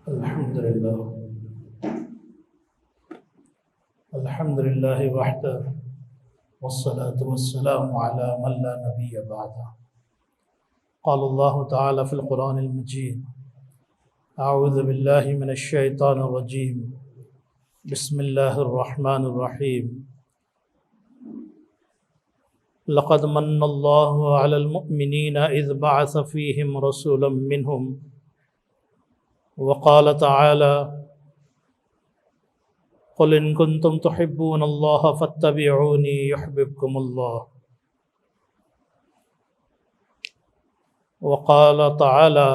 الحمد لله وحده والصلاة والسلام على من لا نبي بعده. قال الله تعالى في القرآن المجيد: أعوذ بالله من الشيطان الرجيم، بسم الله الرحمن الرحيم. لقد من الله على المؤمنين إذ بعث فيهم رسولا منهم وقال تعالى: قل إن كنتم تحبون الله فاتبعوني يحببكم الله. وقال تعالى: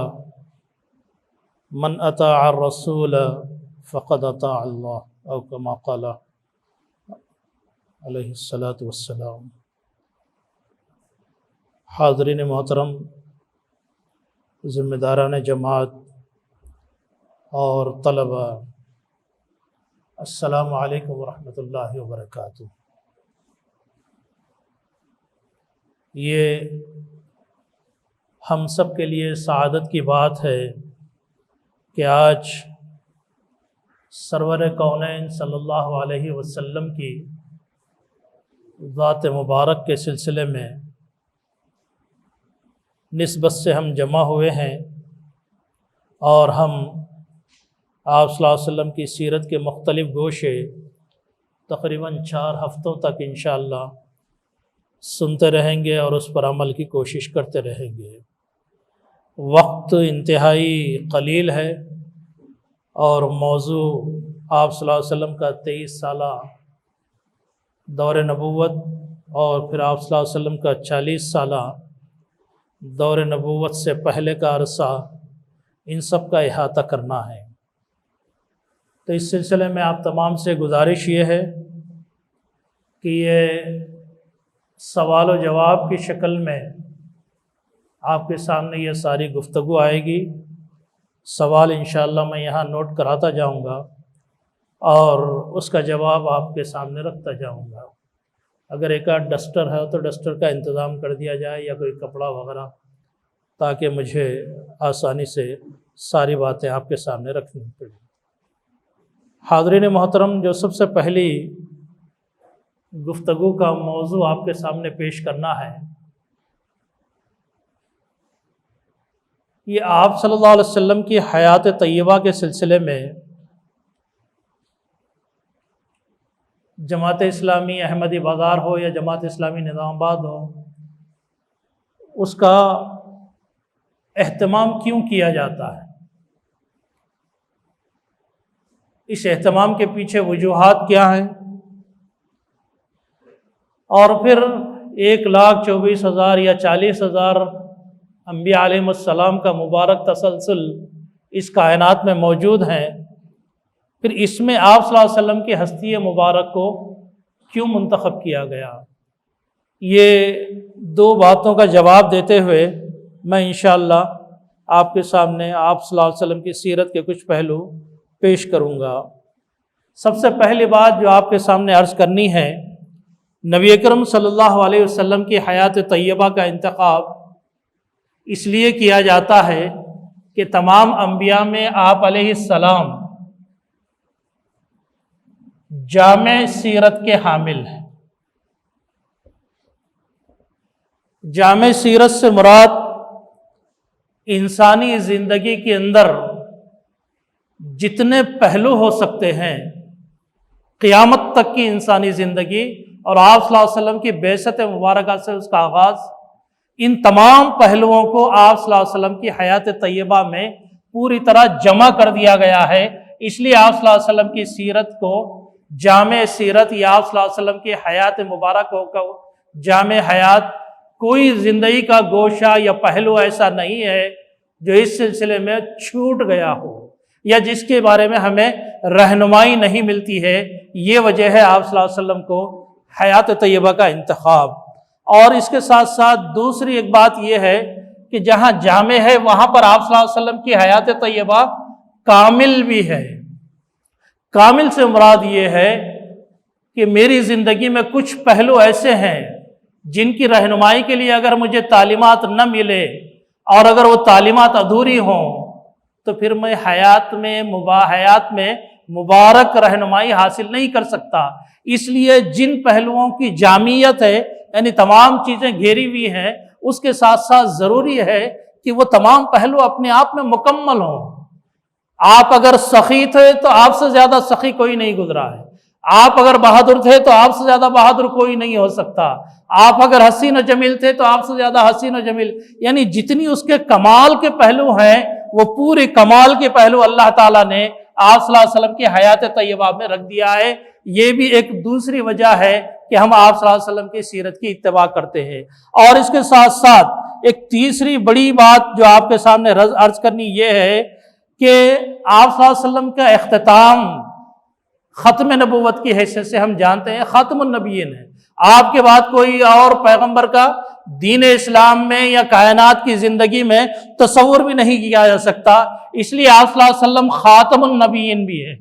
من أطاع الرسول فقد أطاع الله، أو كما قال علیہ الصلاۃ والسلام. حاضرین محترم، ذمہ داران جماعت اور طلبہ، السلام علیکم ورحمۃ اللہ وبرکاتہ. یہ ہم سب کے لیے سعادت کی بات ہے کہ آج سرور کونین صلی اللہ علیہ وسلم کی ذات مبارک کے سلسلے میں نسبت سے ہم جمع ہوئے ہیں، اور ہم آپ صلی اللہ علیہ وسلم کی سیرت کے مختلف گوشے تقریباً 4 ہفتوں تک انشاءاللہ سنتے رہیں گے اور اس پر عمل کی کوشش کرتے رہیں گے. وقت انتہائی قلیل ہے اور موضوع آپ صلی اللہ علیہ وسلم کا 23 سالہ دور نبوت اور پھر آپ صلی اللہ علیہ وسلم کا 40 سالہ دور نبوت سے پہلے کا عرصہ، ان سب کا احاطہ کرنا ہے. تو اس سلسلے میں آپ تمام سے گزارش یہ ہے کہ یہ سوال و جواب کی شکل میں آپ کے سامنے یہ ساری گفتگو آئے گی. سوال انشاءاللہ میں یہاں نوٹ کراتا جاؤں گا اور اس کا جواب آپ کے سامنے رکھتا جاؤں گا. اگر ایک آدھ ڈسٹر ہے تو ڈسٹر کا انتظام کر دیا جائے یا کوئی کپڑا وغیرہ، تاکہ مجھے آسانی سے ساری باتیں آپ کے سامنے رکھنی پڑیں. حاضرین محترم، جو سب سے پہلی گفتگو کا موضوع آپ کے سامنے پیش کرنا ہے، یہ آپ صلی اللہ علیہ وسلم کی حیات طیبہ کے سلسلے میں جماعت اسلامی احمدی بازار ہو یا جماعت اسلامی نظام آباد ہو، اس کا اہتمام کیوں کیا جاتا ہے، اس اہتمام کے پیچھے وجوہات کیا ہیں، اور پھر 1,24,000 یا 40,000 انبیاء علیہ السلام کا مبارک تسلسل اس کائنات میں موجود ہیں، پھر اس میں آپ صلی اللہ علیہ وسلم کی ہستی مبارک کو کیوں منتخب کیا گیا. یہ 2 باتوں کا جواب دیتے ہوئے میں انشاءاللہ آپ کے سامنے آپ صلی اللہ علیہ وسلم کی سیرت کے کچھ پہلو پیش کروں گا. سب سے پہلی بات جو آپ کے سامنے عرض کرنی ہے، نبی اکرم صلی اللہ علیہ وسلم کی حیات طیبہ کا انتخاب اس لیے کیا جاتا ہے کہ تمام انبیاء میں آپ علیہ السلام جامع سیرت کے حامل ہیں. جامع سیرت سے مراد انسانی زندگی کے اندر جتنے پہلو ہو سکتے ہیں، قیامت تک کی انسانی زندگی اور آپ صلی اللہ علیہ وسلم کی بعثت مبارکہ سے اس کا آغاز، ان تمام پہلوؤں کو آپ صلی اللہ علیہ وسلم کی حیات طیبہ میں پوری طرح جمع کر دیا گیا ہے. اس لیے آپ صلی اللہ علیہ وسلم کی سیرت کو جامع سیرت یا آپ صلی اللہ علیہ وسلم کی حیات مبارک کو جامع حیات، کوئی زندگی کا گوشہ یا پہلو ایسا نہیں ہے جو اس سلسلے میں چھوٹ گیا ہو یا جس کے بارے میں ہمیں رہنمائی نہیں ملتی ہے. یہ وجہ ہے آپ صلی اللہ علیہ وسلم کو حیات طیبہ کا انتخاب. اور اس کے ساتھ ساتھ دوسری ایک بات یہ ہے کہ جہاں جامع ہے وہاں پر آپ صلی اللہ علیہ وسلم کی حیات طیبہ کامل بھی ہے. کامل سے مراد یہ ہے کہ میری زندگی میں کچھ پہلو ایسے ہیں جن کی رہنمائی کے لیے اگر مجھے تعلیمات نہ ملے اور اگر وہ تعلیمات ادھوری ہوں تو پھر میں حیات میں مبارک رہنمائی حاصل نہیں کر سکتا۔ اس لیے جن پہلوؤں کی جامعیت ہے، یعنی تمام چیزیں گھیری ہوئی ہیں، اس کے ساتھ ساتھ ضروری ہے کہ وہ تمام پہلو اپنے آپ میں مکمل ہوں۔ آپ اگر سخی تھے تو آپ سے زیادہ سخی کوئی نہیں گزرا ہے، آپ اگر بہادر تھے تو آپ سے زیادہ بہادر کوئی نہیں ہو سکتا، آپ اگر حسین و جمیل تھے تو آپ سے زیادہ حسین و جمیل، یعنی جتنی اس کے کمال کے پہلو ہیں وہ پورے کمال کے پہلو اللہ تعالیٰ نے آپ صلی اللہ علیہ وسلم کی حیات طیبہ میں رکھ دیا ہے۔ یہ بھی ایک دوسری وجہ ہے کہ ہم آپ صلی اللہ علیہ وسلم کی سیرت کی اتباع کرتے ہیں۔ اور اس کے ساتھ ساتھ ایک تیسری بڑی بات جو آپ کے سامنے عرض کرنی یہ ہے کہ آپ صلی اللہ علیہ وسلم کا اختتام ختم نبوت کی حیثیت سے ہم جانتے ہیں، خاتم النبیین ہے۔ آپ کے بعد کوئی اور پیغمبر کا دین اسلام میں یا کائنات کی زندگی میں تصور بھی نہیں کیا جا سکتا، اس لیے آپ صلی اللہ علیہ وسلم خاتم النبیین بھی ہے،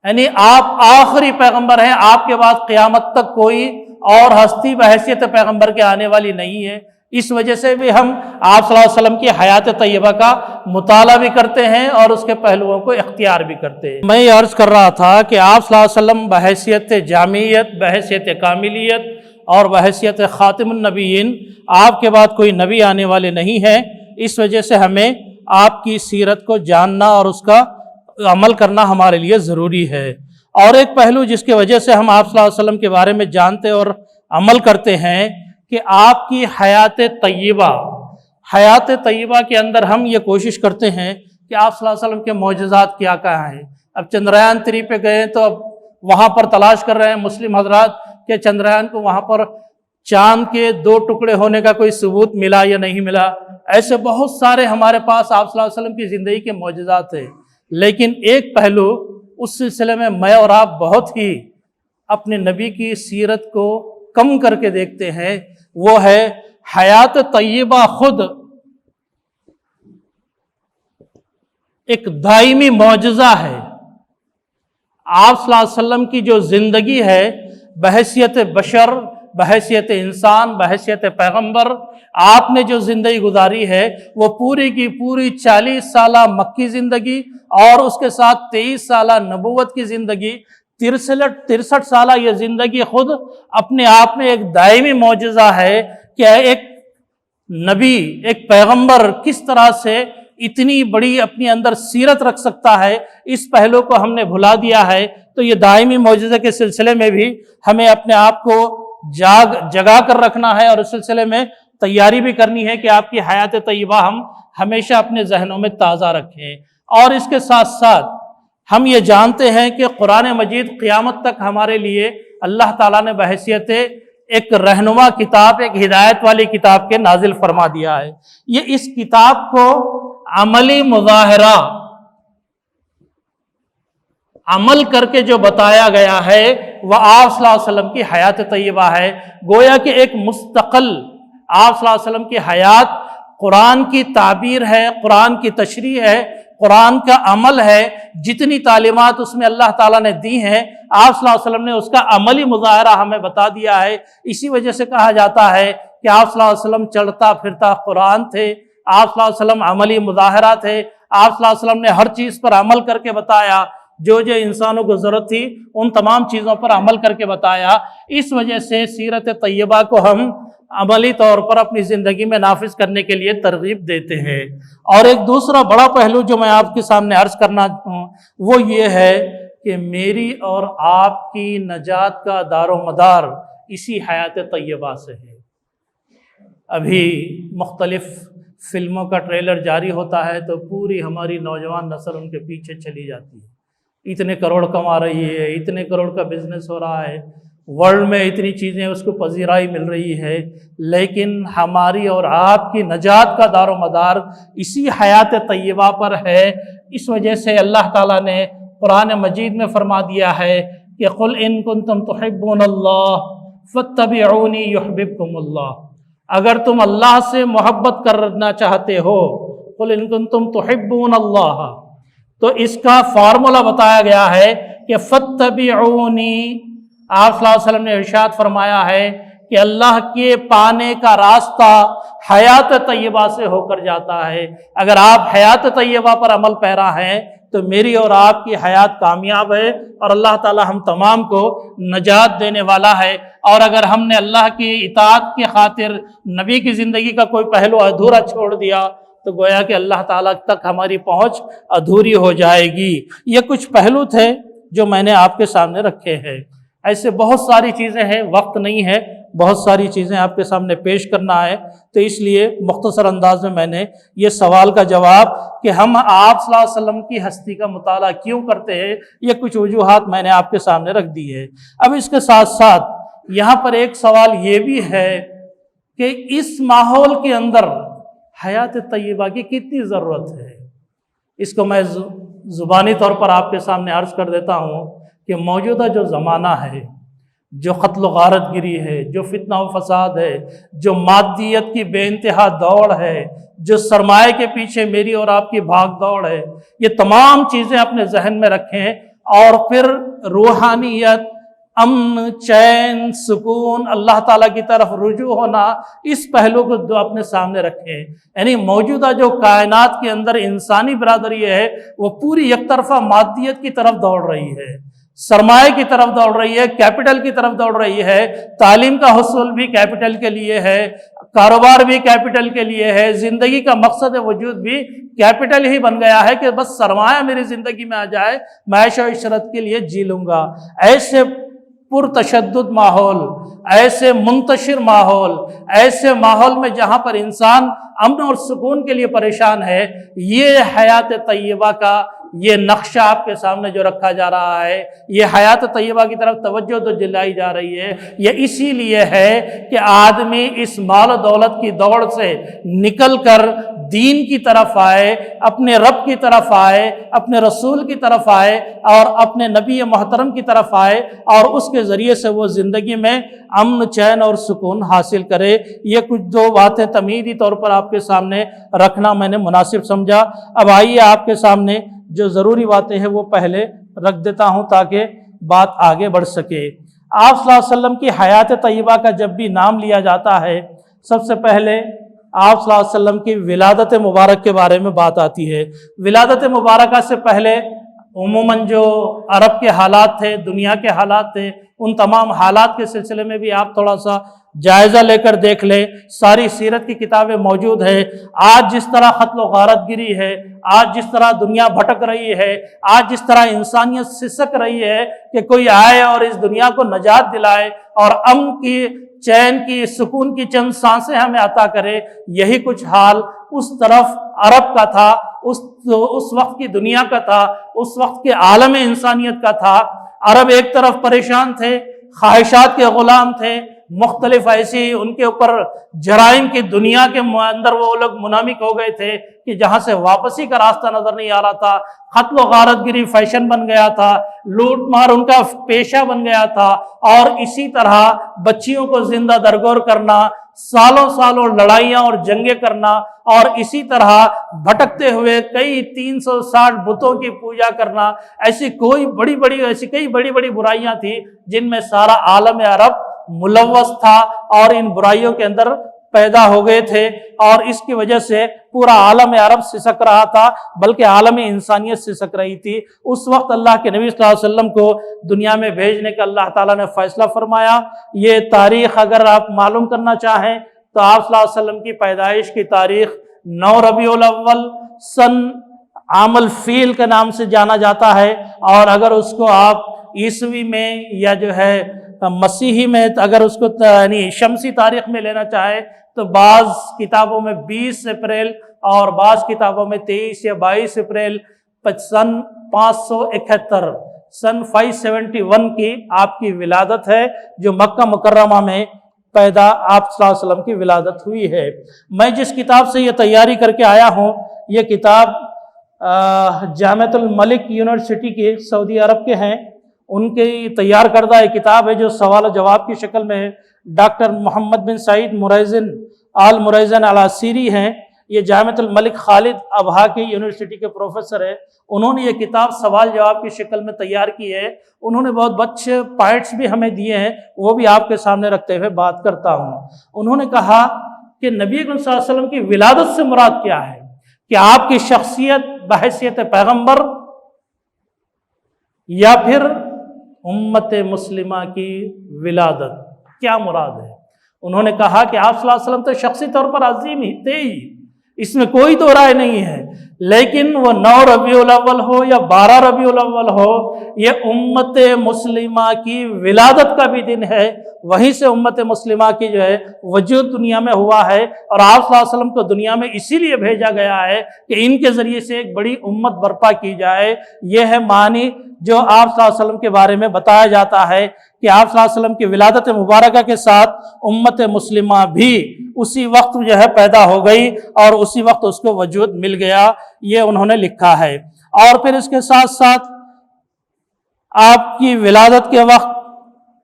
یعنی آپ آخری پیغمبر ہیں۔ آپ کے بعد قیامت تک کوئی اور ہستی بحیثیت پیغمبر کے آنے والی نہیں ہے۔ اس وجہ سے بھی ہم آپ صلی اللہ علیہ وسلم کی حیات طیبہ کا مطالعہ بھی کرتے ہیں اور اس کے پہلوؤں کو اختیار بھی کرتے ہیں۔ میں یہ عرض کر رہا تھا کہ آپ صلی اللہ علیہ وسلم بحیثیت جامعیت، بحیثیت کاملیت اور بحیثیت خاتم النبیین، آپ کے بعد کوئی نبی آنے والے نہیں ہیں۔ اس وجہ سے ہمیں آپ کی سیرت کو جاننا اور اس کا عمل کرنا ہمارے لیے ضروری ہے۔ اور ایک پہلو جس کی وجہ سے ہم آپ صلی اللہ علیہ وسلم کے بارے میں جانتے اور عمل کرتے ہیں کہ آپ کی حیات طیبہ کے اندر ہم یہ کوشش کرتے ہیں کہ آپ صلی اللہ علیہ وسلم کے معجزات کیا ہیں۔ اب چندریان 3 پہ گئے تو اب وہاں پر تلاش کر رہے ہیں مسلم حضرات کہ چندریان کو وہاں پر چاند کے 2 ٹکڑے ہونے کا کوئی ثبوت ملا یا نہیں ملا۔ ایسے بہت سارے ہمارے پاس آپ صلی اللہ علیہ وسلم کی زندگی کے معجزات ہیں، لیکن ایک پہلو اس سلسلے میں میں اور آپ بہت ہی اپنے نبی کی سیرت کو کم کر کے دیکھتے ہیں، وہ ہے حیات طیبہ خود ایک دائمی معجزہ ہے۔ آپ صلی اللہ علیہ وسلم کی جو زندگی ہے بحیثیت بشر، بحیثیت انسان، بحیثیت پیغمبر، آپ نے جو زندگی گزاری ہے وہ پوری کی پوری 40 سالہ مکی زندگی اور اس کے ساتھ 23 سالہ نبوت کی زندگی، 63 سالہ یہ زندگی خود اپنے آپ میں ایک دائمی معجزہ ہے کہ ایک نبی، ایک پیغمبر کس طرح سے اتنی بڑی اپنی اندر سیرت رکھ سکتا ہے۔ اس پہلو کو ہم نے بھلا دیا ہے، تو یہ دائمی معجزے کے سلسلے میں بھی ہمیں اپنے آپ کو جگا کر رکھنا ہے اور اس سلسلے میں تیاری بھی کرنی ہے کہ آپ کی حیات طیبہ ہم ہمیشہ اپنے ذہنوں میں تازہ رکھیں۔ اور اس کے ساتھ ساتھ ہم یہ جانتے ہیں کہ قرآن مجید قیامت تک ہمارے لیے اللہ تعالیٰ نے بحیثیت ایک رہنما کتاب، ایک ہدایت والی کتاب کے نازل فرما دیا ہے۔ یہ اس کتاب کو عملی مظاہرہ، عمل کر کے جو بتایا گیا ہے وہ آپ صلی اللہ علیہ وسلم کی حیات طیبہ ہے۔ گویا کہ ایک مستقل آپ صلی اللہ علیہ وسلم کی حیات قرآن کی تعبیر ہے، قرآن کی تشریح ہے، قرآن کا عمل ہے۔ جتنی تعلیمات اس میں اللہ تعالیٰ نے دی ہیں آپ صلی اللہ علیہ وسلم نے اس کا عملی مظاہرہ ہمیں بتا دیا ہے۔ اسی وجہ سے کہا جاتا ہے کہ آپ صلی اللہ علیہ وسلم چلتا پھرتا قرآن تھے، آپ صلی اللہ علیہ وسلم عملی مظاہرہ تھے، آپ صلی اللہ علیہ وسلم نے ہر چیز پر عمل کر کے بتایا، جو انسانوں کو ضرورت تھی ان تمام چیزوں پر عمل کر کے بتایا۔ اس وجہ سے سیرت طیبہ کو ہم عملی طور پر اپنی زندگی میں نافذ کرنے کے لیے ترغیب دیتے ہیں۔ اور ایک دوسرا بڑا پہلو جو میں آپ کے سامنے عرض کرنا ہوں وہ یہ ہے کہ میری اور آپ کی نجات کا دار و مدار اسی حیات طیبہ سے ہے۔ ابھی مختلف فلموں کا ٹریلر جاری ہوتا ہے تو پوری ہماری نوجوان نسل ان کے پیچھے چلی جاتی ہے، اتنے کروڑ کما رہی ہے، اتنے کروڑ کا بزنس ہو رہا ہے، ورلڈ میں اتنی چیزیں اس کو پذیرائی مل رہی ہے، لیکن ہماری اور آپ کی نجات کا دار و مدار اسی حیات طیبہ پر ہے۔ اس وجہ سے اللہ تعالیٰ نے قرآن مجید میں فرما دیا ہے کہ قل ان کنتم تحبون اللہ فاتبعونی یحببکم اللہ، اگر تم اللہ سے محبت کرنا چاہتے ہو، قل ان کنتم تحبون اللہ، تو اس کا فارمولا بتایا گیا ہے کہ فاتبعونی۔ آپ صلی اللہ علیہ وسلم نے ارشاد فرمایا ہے کہ اللہ کے پانے کا راستہ حیات طیبہ سے ہو کر جاتا ہے۔ اگر آپ حیات طیبہ پر عمل پیرا ہیں تو میری اور آپ کی حیات کامیاب ہے، اور اللہ تعالی ہم تمام کو نجات دینے والا ہے۔ اور اگر ہم نے اللہ کی اطاعت کی خاطر نبی کی زندگی کا کوئی پہلو ادھورا چھوڑ دیا تو گویا کہ اللہ تعالیٰ تک ہماری پہنچ ادھوری ہو جائے گی۔ یہ کچھ پہلو تھے جو میں نے آپ کے سامنے رکھے ہیں۔ ایسے بہت ساری چیزیں ہیں، وقت نہیں ہے بہت ساری چیزیں آپ کے سامنے پیش کرنا ہے، تو اس لیے مختصر انداز میں نے یہ سوال کا جواب کہ ہم آپ صلی اللہ علیہ وسلم کی ہستی کا مطالعہ کیوں کرتے ہیں، یہ کچھ وجوہات میں نے آپ کے سامنے رکھ دی ہے۔ اب اس کے ساتھ ساتھ یہاں پر ایک سوال یہ بھی ہے کہ اس ماحول کے اندر حیات طیبہ کی کتنی ضرورت ہے۔ اس کو میں زبانی طور پر آپ کے سامنے عرض کر دیتا ہوں کہ موجودہ جو زمانہ ہے، جو قتل و غارت گری ہے، جو فتنہ و فساد ہے، جو مادیت کی بے انتہا دوڑ ہے، جو سرمایہ کے پیچھے میری اور آپ کی بھاگ دوڑ ہے، یہ تمام چیزیں اپنے ذہن میں رکھیں اور پھر روحانیت، امن، چین، سکون، اللہ تعالیٰ کی طرف رجوع ہونا، اس پہلو کو جو اپنے سامنے رکھیں۔ یعنی موجودہ جو کائنات کے اندر انسانی برادری ہے وہ پوری یک طرفہ مادیت کی طرف دوڑ رہی ہے، سرمایہ کی طرف دوڑ رہی ہے، کیپٹل کی طرف دوڑ رہی ہے۔ تعلیم کا حصول بھی کیپٹل کے لیے ہے، کاروبار بھی کیپٹل کے لیے ہے، زندگی کا مقصد وجود بھی کیپٹل ہی بن گیا ہے کہ بس سرمایہ میری زندگی میں آ جائے، میں عیش و عشرت کے لیے جی لوں گا۔ ایسے پرتشدد ماحول، ایسے منتشر ماحول، ایسے ماحول میں جہاں پر انسان امن اور سکون کے لیے پریشان ہے، یہ حیات طیبہ کا یہ نقشہ آپ کے سامنے جو رکھا جا رہا ہے، یہ حیات طیبہ کی طرف توجہ تو دلائی جا رہی ہے، یہ اسی لیے ہے کہ آدمی اس مال و دولت کی دوڑ سے نکل کر دین کی طرف آئے، اپنے رب کی طرف آئے، اپنے رسول کی طرف آئے اور اپنے نبی محترم کی طرف آئے، اور اس کے ذریعے سے وہ زندگی میں امن، چین اور سکون حاصل کرے۔ یہ کچھ دو باتیں تمہیدی طور پر آپ کے سامنے رکھنا میں نے مناسب سمجھا۔ اب آئیے آپ کے سامنے جو ضروری باتیں ہیں وہ پہلے رکھ دیتا ہوں تاکہ بات آگے بڑھ سکے۔ آپ صلی اللہ علیہ وسلم کی حیات طیبہ کا جب بھی نام لیا جاتا ہے، سب سے پہلے آپ صلی اللہ علیہ وسلم کی ولادت مبارک کے بارے میں بات آتی ہے۔ ولادت مبارکہ سے پہلے عموماً جو عرب کے حالات تھے، دنیا کے حالات تھے، ان تمام حالات کے سلسلے میں بھی آپ تھوڑا سا جائزہ لے کر دیکھ لیں۔ ساری سیرت کی کتابیں موجود ہیں۔ آج جس طرح قتل و غارت گری ہے، آج جس طرح دنیا بھٹک رہی ہے، آج جس طرح انسانیت سسک رہی ہے کہ کوئی آئے اور اس دنیا کو نجات دلائے اور امن کی، چین کی، سکون کی چند سانسیں ہمیں عطا کرے، یہی کچھ حال اس طرف عرب کا تھا، اس وقت کی دنیا کا تھا، اس وقت کے عالم انسانیت کا تھا۔ عرب ایک طرف پریشان تھے، خواہشات کے غلام تھے، مختلف ایسی ان کے اوپر جرائم کی دنیا کے اندر وہ لوگ منہمک ہو گئے تھے کہ جہاں سے واپسی کا راستہ نظر نہیں آ رہا تھا۔ قتل و غارت گری فیشن بن گیا تھا، لوٹ مار ان کا پیشہ بن گیا تھا، اور اسی طرح بچیوں کو زندہ درگور کرنا، سالوں سالوں لڑائیاں اور جنگیں کرنا، اور اسی طرح بھٹکتے ہوئے کئی 360 بتوں کی پوجا کرنا، ایسی کئی بڑی بڑی برائیاں تھیں جن میں سارا عالم عرب ملوث تھا اور ان برائیوں کے اندر پیدا ہو گئے تھے، اور اس کی وجہ سے پورا عالم عرب سسک رہا تھا، بلکہ عالم انسانیت سسک رہی تھی۔ اس وقت اللہ کے نبی صلی اللہ علیہ وسلم کو دنیا میں بھیجنے کا اللہ تعالیٰ نے فیصلہ فرمایا۔ یہ تاریخ اگر آپ معلوم کرنا چاہیں تو آپ صلی اللہ علیہ وسلم کی پیدائش کی تاریخ 9 ربیع الاول سن عام الفیل کے نام سے جانا جاتا ہے، اور اگر اس کو آپ عیسوی میں یا جو ہے مسیحی میں اگر اس کو یعنی شمسی تاریخ میں لینا چاہے تو بعض کتابوں میں 20 اپریل اور بعض کتابوں میں 23 یا 22 اپریل سن 571 سن 571 کی آپ کی ولادت ہے، جو مکہ مکرمہ میں پیدا آپ صلی اللہ علیہ وسلم کی ولادت ہوئی ہے۔ میں جس کتاب سے یہ تیاری کر کے آیا ہوں، یہ کتاب جامعۃ الملک یونیورسٹی کے سعودی عرب کے ہیں، ان کی تیار کردہ ایک کتاب ہے جو سوال و جواب کی شکل میں ہے۔ ڈاکٹر محمد بن سعید مریزن آل مریزن العسیری ہیں، یہ جامعۃ الملک خالد ابہا کی یونیورسٹی کے پروفیسر ہے، انہوں نے یہ کتاب سوال جواب کی شکل میں تیار کی ہے، انہوں نے بہت اچھے پوائنٹس بھی ہمیں دیے ہیں، وہ بھی آپ کے سامنے رکھتے ہوئے بات کرتا ہوں۔ انہوں نے کہا کہ نبی اکرم صلی اللہ علیہ وسلم کی ولادت سے مراد کیا ہے، کہ آپ کی شخصیت بحیثیت پیغمبر یا پھر امت مسلمہ کی ولادت، کیا مراد ہے؟ انہوں نے کہا کہ آپ صلی اللہ علیہ وسلم تو شخصی طور پر عظیم ہی تھے ہی، اس میں کوئی دو رائے نہیں ہے، لیکن وہ 9 ربیع الاول ہو یا 12 ربیع الاول ہو، یہ امت مسلمہ کی ولادت کا بھی دن ہے، وہیں سے امت مسلمہ کی جو ہے وجود دنیا میں ہوا ہے، اور آپ صلی اللہ علیہ وسلم کو دنیا میں اسی لیے بھیجا گیا ہے کہ ان کے ذریعے سے ایک بڑی امت برپا کی جائے۔ یہ ہے معنی جو آپ صلی اللہ علیہ وسلم کے بارے میں بتایا جاتا ہے کہ آپ صلی اللہ علیہ وسلم کی ولادت مبارکہ کے ساتھ امت مسلمہ بھی اسی وقت جو ہے پیدا ہو گئی اور اسی وقت اس کو وجود مل گیا، یہ انہوں نے لکھا ہے۔ اور پھر اس کے ساتھ ساتھ آپ کی ولادت کے وقت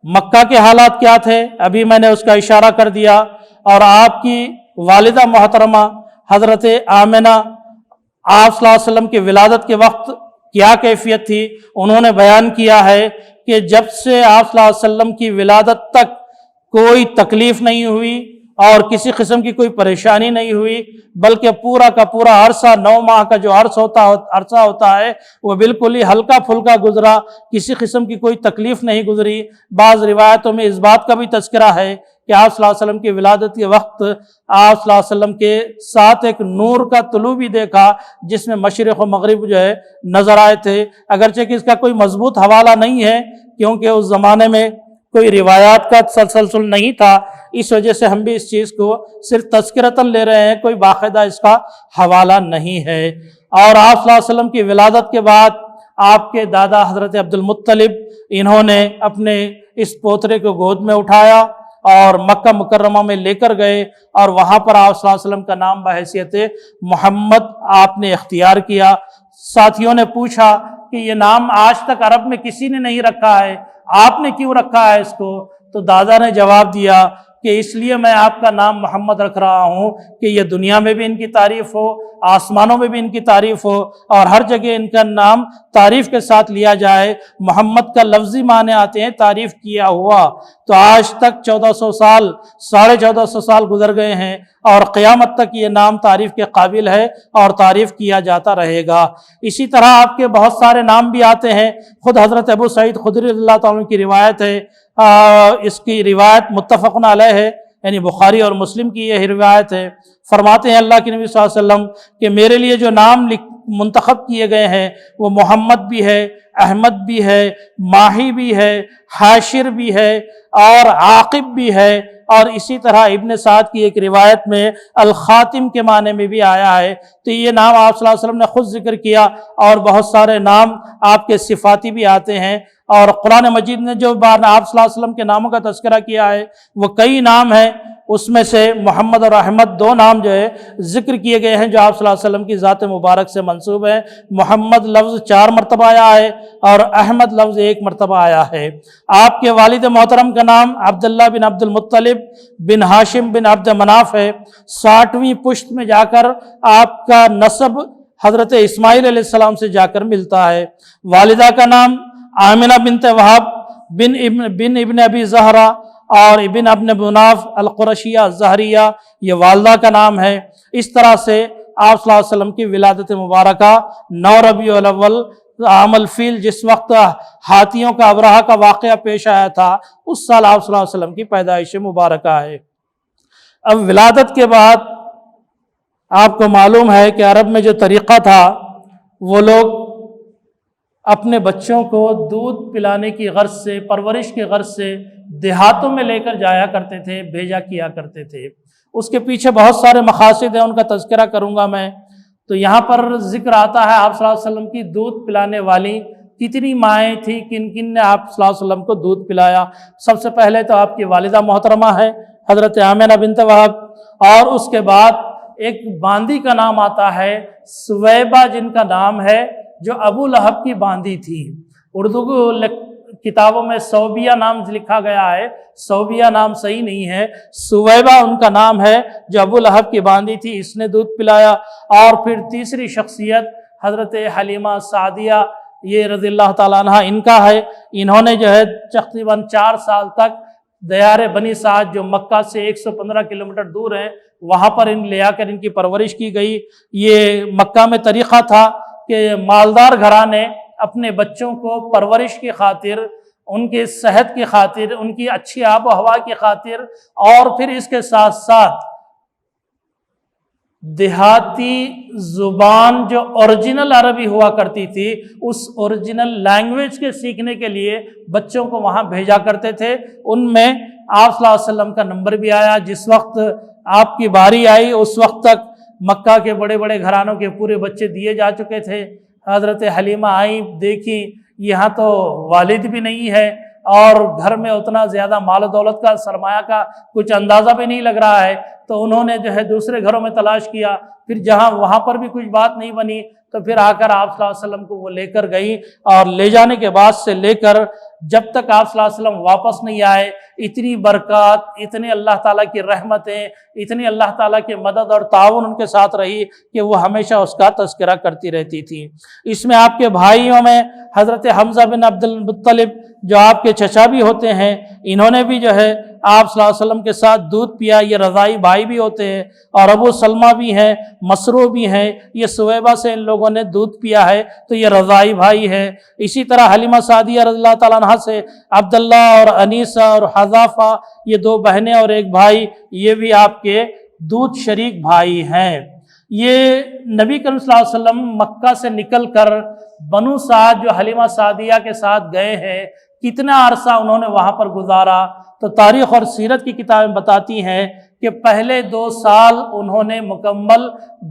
مکہ کے حالات کیا تھے، ابھی میں نے اس کا اشارہ کر دیا، اور آپ کی والدہ محترمہ حضرت آمنہ آپ صلی اللہ علیہ وسلم کی ولادت کے وقت کیا کیفیت تھی، انہوں نے بیان کیا ہے کہ جب سے آپ صلی اللہ علیہ وسلم کی ولادت تک کوئی تکلیف نہیں ہوئی اور کسی قسم کی کوئی پریشانی نہیں ہوئی، بلکہ پورا کا پورا عرصہ 9 ماہ کا جو عرصہ ہوتا ہے وہ بالکل ہی ہلکا پھلکا گزرا، کسی قسم کی کوئی تکلیف نہیں گزری۔ بعض روایتوں میں اس بات کا بھی تذکرہ ہے کہ آپ صلی اللہ علیہ وسلم کی ولادت کے وقت آپ صلی اللہ علیہ وسلم کے ساتھ ایک نور کا طلوع بھی دیکھا، جس میں مشرق و مغرب جو ہے نظر آئے تھے، اگرچہ کہ اس کا کوئی مضبوط حوالہ نہیں ہے کیونکہ اس زمانے میں کوئی روایات کا تسلسل نہیں تھا، اس وجہ سے ہم بھی اس چیز کو صرف تذکرتاً لے رہے ہیں، کوئی باقاعدہ اس کا حوالہ نہیں ہے۔ اور آپ صلی اللہ علیہ وسلم کی ولادت کے بعد آپ کے دادا حضرت عبد المطلب، انہوں نے اپنے اس پوترے کو گود میں اٹھایا اور مکہ مکرمہ میں لے کر گئے، اور وہاں پر آپ صلی اللہ علیہ وسلم کا نام بحیثیت محمد آپ نے اختیار کیا۔ ساتھیوں نے پوچھا کہ یہ نام آج تک عرب میں کسی نے نہیں رکھا ہے، آپ نے کیوں رکھا ہے اس کو؟ تو دادا نے جواب دیا کہ اس لیے میں آپ کا نام محمد رکھ رہا ہوں کہ یہ دنیا میں بھی ان کی تعریف ہو، آسمانوں میں بھی ان کی تعریف ہو، اور ہر جگہ ان کا نام تعریف کے ساتھ لیا جائے۔ محمد کا لفظی معنی آتے ہیں تعریف کیا ہوا، تو آج تک 1400 سال 1450 سال گزر گئے ہیں اور قیامت تک یہ نام تعریف کے قابل ہے اور تعریف کیا جاتا رہے گا۔ اسی طرح آپ کے بہت سارے نام بھی آتے ہیں، خود حضرت ابو سعید خدری رضی اللہ تعالیٰ عنہ کی روایت ہے، اس کی روایت متفق علیہ ہے، یعنی بخاری اور مسلم کی یہ روایت ہے۔ فرماتے ہیں اللہ کے نبی صلی اللہ علیہ وسلم کہ میرے لیے جو نام منتخب کیے گئے ہیں وہ محمد بھی ہے، احمد بھی ہے، ماہی بھی ہے، حاشر بھی ہے اور عاقب بھی ہے، اور اسی طرح ابن سعد کی ایک روایت میں الخاتم کے معنی میں بھی آیا ہے۔ تو یہ نام آپ صلی اللہ علیہ وسلم نے خود ذکر کیا، اور بہت سارے نام آپ کے صفاتی بھی آتے ہیں، اور قرآن مجید نے جو بار آپ صلی اللہ علیہ وسلم کے ناموں کا تذکرہ کیا ہے وہ کئی نام ہیں، اس میں سے محمد اور احمد 2 نام جو ہے ذکر کیے گئے ہیں جو آپ صلی اللہ علیہ وسلم کی ذات مبارک سے منسوب ہیں۔ محمد لفظ 4 مرتبہ آیا ہے اور احمد لفظ 1 مرتبہ آیا ہے۔ آپ کے والد محترم کا نام عبداللہ بن عبد المطلب بن ہاشم بن عبد مناف ہے۔ 60ویں پشت میں جا کر آپ کا نسب حضرت اسماعیل علیہ السلام سے جا کر ملتا ہے۔ والدہ کا نام آمنہ بنت وہب بن ابن ابی زہرہ اور ابن ابن مناف القرشیہ الزہریہ، یہ والدہ کا نام ہے۔ اس طرح سے آپ صلی اللہ علیہ وسلم کی ولادت مبارکہ 9 ربیع الاول عام الفیل، جس وقت ہاتھیوں کا ابرہہ کا واقعہ پیش آیا تھا، اس سال آپ صلی اللہ علیہ وسلم کی پیدائش مبارکہ ہے۔ اب ولادت کے بعد آپ کو معلوم ہے کہ عرب میں جو طریقہ تھا، وہ لوگ اپنے بچوں کو دودھ پلانے کی غرض سے، پرورش کی غرض سے دیہاتوں میں لے کر جایا کرتے تھے، بھیجا کیا کرتے تھے۔ اس کے پیچھے بہت سارے مقاصد ہیں، ان کا تذکرہ کروں گا میں۔ تو یہاں پر ذکر آتا ہے آپ صلی اللہ علیہ وسلم کی دودھ پلانے والی کتنی مائیں تھیں، کن کن نے آپ صلی اللہ علیہ وسلم کو دودھ پلایا۔ سب سے پہلے تو آپ کی والدہ محترمہ ہے حضرت آمنہ بنت وہب، اور اس کے بعد ایک باندی کا نام آتا ہے سویبہ، جن کا نام ہے، جو ابو لہب کی باندی تھی۔ اردو کتابوں میں صوبیہ نام لکھا گیا ہے، صوبیہ نام صحیح نہیں ہے، سویبہ ان کا نام ہے، جو ابو لہب کی باندی تھی، اس نے دودھ پلایا۔ اور پھر تیسری شخصیت حضرت حلیمہ سعدیہ، یہ رضی اللہ تعالیٰ عنہ ان کا ہے۔ انہوں نے جو ہے تقریباً 4 سال تک دیار بنی سعد جو مکہ سے 115 کلومیٹر دور ہے، وہاں پر لے آ کر ان کی پرورش کی گئی۔ یہ مکہ میں طریقہ تھا کہ مالدار گھرانے اپنے بچوں کو پرورش کی خاطر، ان کی صحت کی خاطر، ان کی اچھی آب و ہوا کی خاطر، اور پھر اس کے ساتھ ساتھ دیہاتی زبان جو اوریجنل عربی ہوا کرتی تھی، اس اوریجنل لینگویج کے سیکھنے کے لیے بچوں کو وہاں بھیجا کرتے تھے۔ ان میں آپ صلی اللہ علیہ وسلم کا نمبر بھی آیا۔ جس وقت آپ کی باری آئی اس وقت تک مکہ کے بڑے بڑے گھرانوں کے پورے بچے دیے جا چکے تھے۔ حضرت حلیمہ آئیں، دیکھی یہاں تو والد بھی نہیں ہے اور گھر میں اتنا زیادہ مال و دولت کا، سرمایہ کا کچھ اندازہ بھی نہیں لگ رہا ہے، تو انہوں نے جو ہے دوسرے گھروں میں تلاش کیا۔ پھر جہاں وہاں پر بھی کچھ بات نہیں بنی تو پھر آ کر آپ صلی اللہ علیہ وسلم کو وہ لے کر گئی، اور لے جانے کے بعد سے لے کر جب تک آپ صلی اللہ علیہ وسلم واپس نہیں آئے، اتنی برکات، اتنے اللہ تعالیٰ کی رحمتیں، اتنی اللہ تعالیٰ کی مدد اور تعاون ان کے ساتھ رہی کہ وہ ہمیشہ اس کا تذکرہ کرتی رہتی تھی۔ اس میں آپ کے بھائیوں میں حضرت حمزہ بن عبد المطلب، جو آپ کے چچا بھی ہوتے ہیں، انہوں نے بھی جو ہے آپ صلی اللہ علیہ وسلم کے ساتھ دودھ پیا، یہ رضائی بھائی بھی ہوتے ہیں۔ اور ابو سلمہ بھی ہیں، مسرو بھی ہیں، یہ سویبہ سے ان لوگوں نے دودھ پیا ہے تو یہ رضائی بھائی ہے۔ اسی طرح حلیمہ سعدیہ رضی اللہ تعالیٰ عنہ سے عبداللہ اور انیسہ اور حذافہ، یہ 2 بہنیں اور 1 بھائی، یہ بھی آپ کے دودھ شریک بھائی ہیں۔ یہ نبی کریم صلی اللہ علیہ وسلم مکہ سے نکل کر بنو سعد جو حلیمہ سعدیہ کے ساتھ گئے ہیں، کتنا عرصہ انہوں نے وہاں پر گزارا، تو تاریخ اور سیرت کی کتابیں بتاتی ہیں کہ پہلے 2 سال انہوں نے مکمل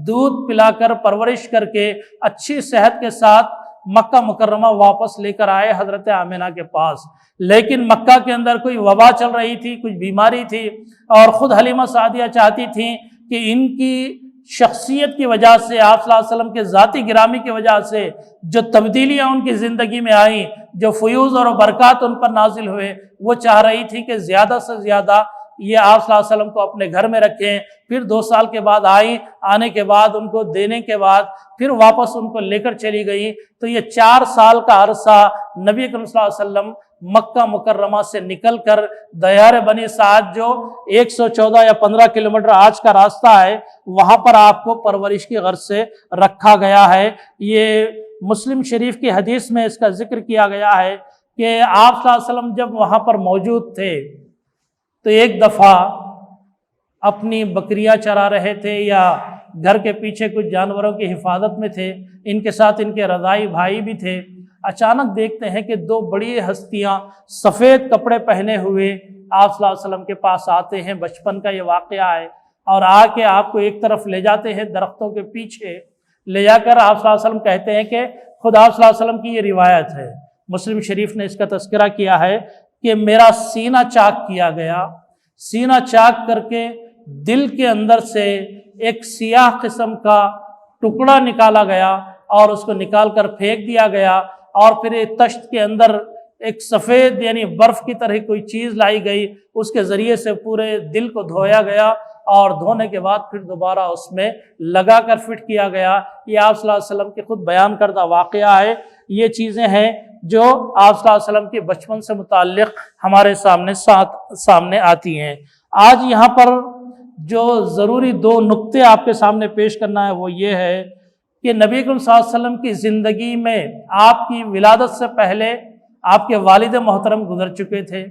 دودھ پلا کر پرورش کر کے اچھی صحت کے ساتھ مکہ مکرمہ واپس لے کر آئے حضرت آمنہ کے پاس۔ لیکن مکہ کے اندر کوئی وبا چل رہی تھی، کچھ بیماری تھی، اور خود حلیمہ سعدیہ چاہتی تھیں کہ ان کی شخصیت کی وجہ سے، آپ صلی اللہ علیہ وسلم کے ذاتی گرامی کی وجہ سے جو تبدیلیاں ان کی زندگی میں آئیں، جو فیوز اور برکات ان پر نازل ہوئے، وہ چاہ رہی تھی کہ زیادہ سے زیادہ یہ آپ صلی اللہ علیہ وسلم کو اپنے گھر میں رکھیں۔ پھر 2 سال کے بعد آئیں، آنے کے بعد ان کو دینے کے بعد پھر واپس ان کو لے کر چلی گئیں۔ تو یہ 4 سال کا عرصہ نبی کریم صلی اللہ علیہ وسلم مکہ مکرمہ سے نکل کر دیار بنی سعد جو 114 یا 15 کلومیٹر آج کا راستہ ہے، وہاں پر آپ کو پرورش کی غرض سے رکھا گیا ہے۔ یہ مسلم شریف کی حدیث میں اس کا ذکر کیا گیا ہے کہ آپ صلی اللہ علیہ وسلم جب وہاں پر موجود تھے تو ایک دفعہ اپنی بکریاں چرا رہے تھے یا گھر کے پیچھے کچھ جانوروں کی حفاظت میں تھے، ان کے ساتھ ان کے رضائی بھائی بھی تھے۔ اچانک دیکھتے ہیں کہ 2 بڑی ہستیاں سفید کپڑے پہنے ہوئے آپ صلی اللہ علیہ وسلم کے پاس آتے ہیں۔ بچپن کا یہ واقعہ ہے، اور آ کے آپ کو ایک طرف لے جاتے ہیں درختوں کے پیچھے لے جا کر آپ صلی اللہ علیہ وسلم کہتے ہیں کہ خود آپ صلی اللہ علیہ وسلم کی یہ روایت ہے، مسلم شریف نے اس کا تذکرہ کیا ہے کہ میرا سینہ چاک کیا گیا، سینہ چاک کر کے دل کے اندر سے ایک سیاہ قسم کا ٹکڑا نکالا گیا اور اس کو نکال کر پھینک دیا گیا، اور پھر ایک تشت کے اندر ایک سفید یعنی برف کی طرح کوئی چیز لائی گئی، اس کے ذریعے سے پورے دل کو دھویا گیا، اور دھونے کے بعد پھر دوبارہ اس میں لگا کر فٹ کیا گیا۔ یہ آپ صلی اللہ علیہ وسلم کے خود بیان کردہ واقعہ ہے۔ یہ چیزیں ہیں جو آپ صلی اللہ علیہ وسلم کے بچپن سے متعلق ہمارے سامنے آتی ہیں۔ آج یہاں پر جو ضروری 2 نقطے آپ کے سامنے پیش کرنا ہے وہ یہ ہے کہ نبی کریم صلی اللہ علیہ وسلم کی زندگی میں آپ کی ولادت سے پہلے آپ کے والد محترم گزر چکے تھے۔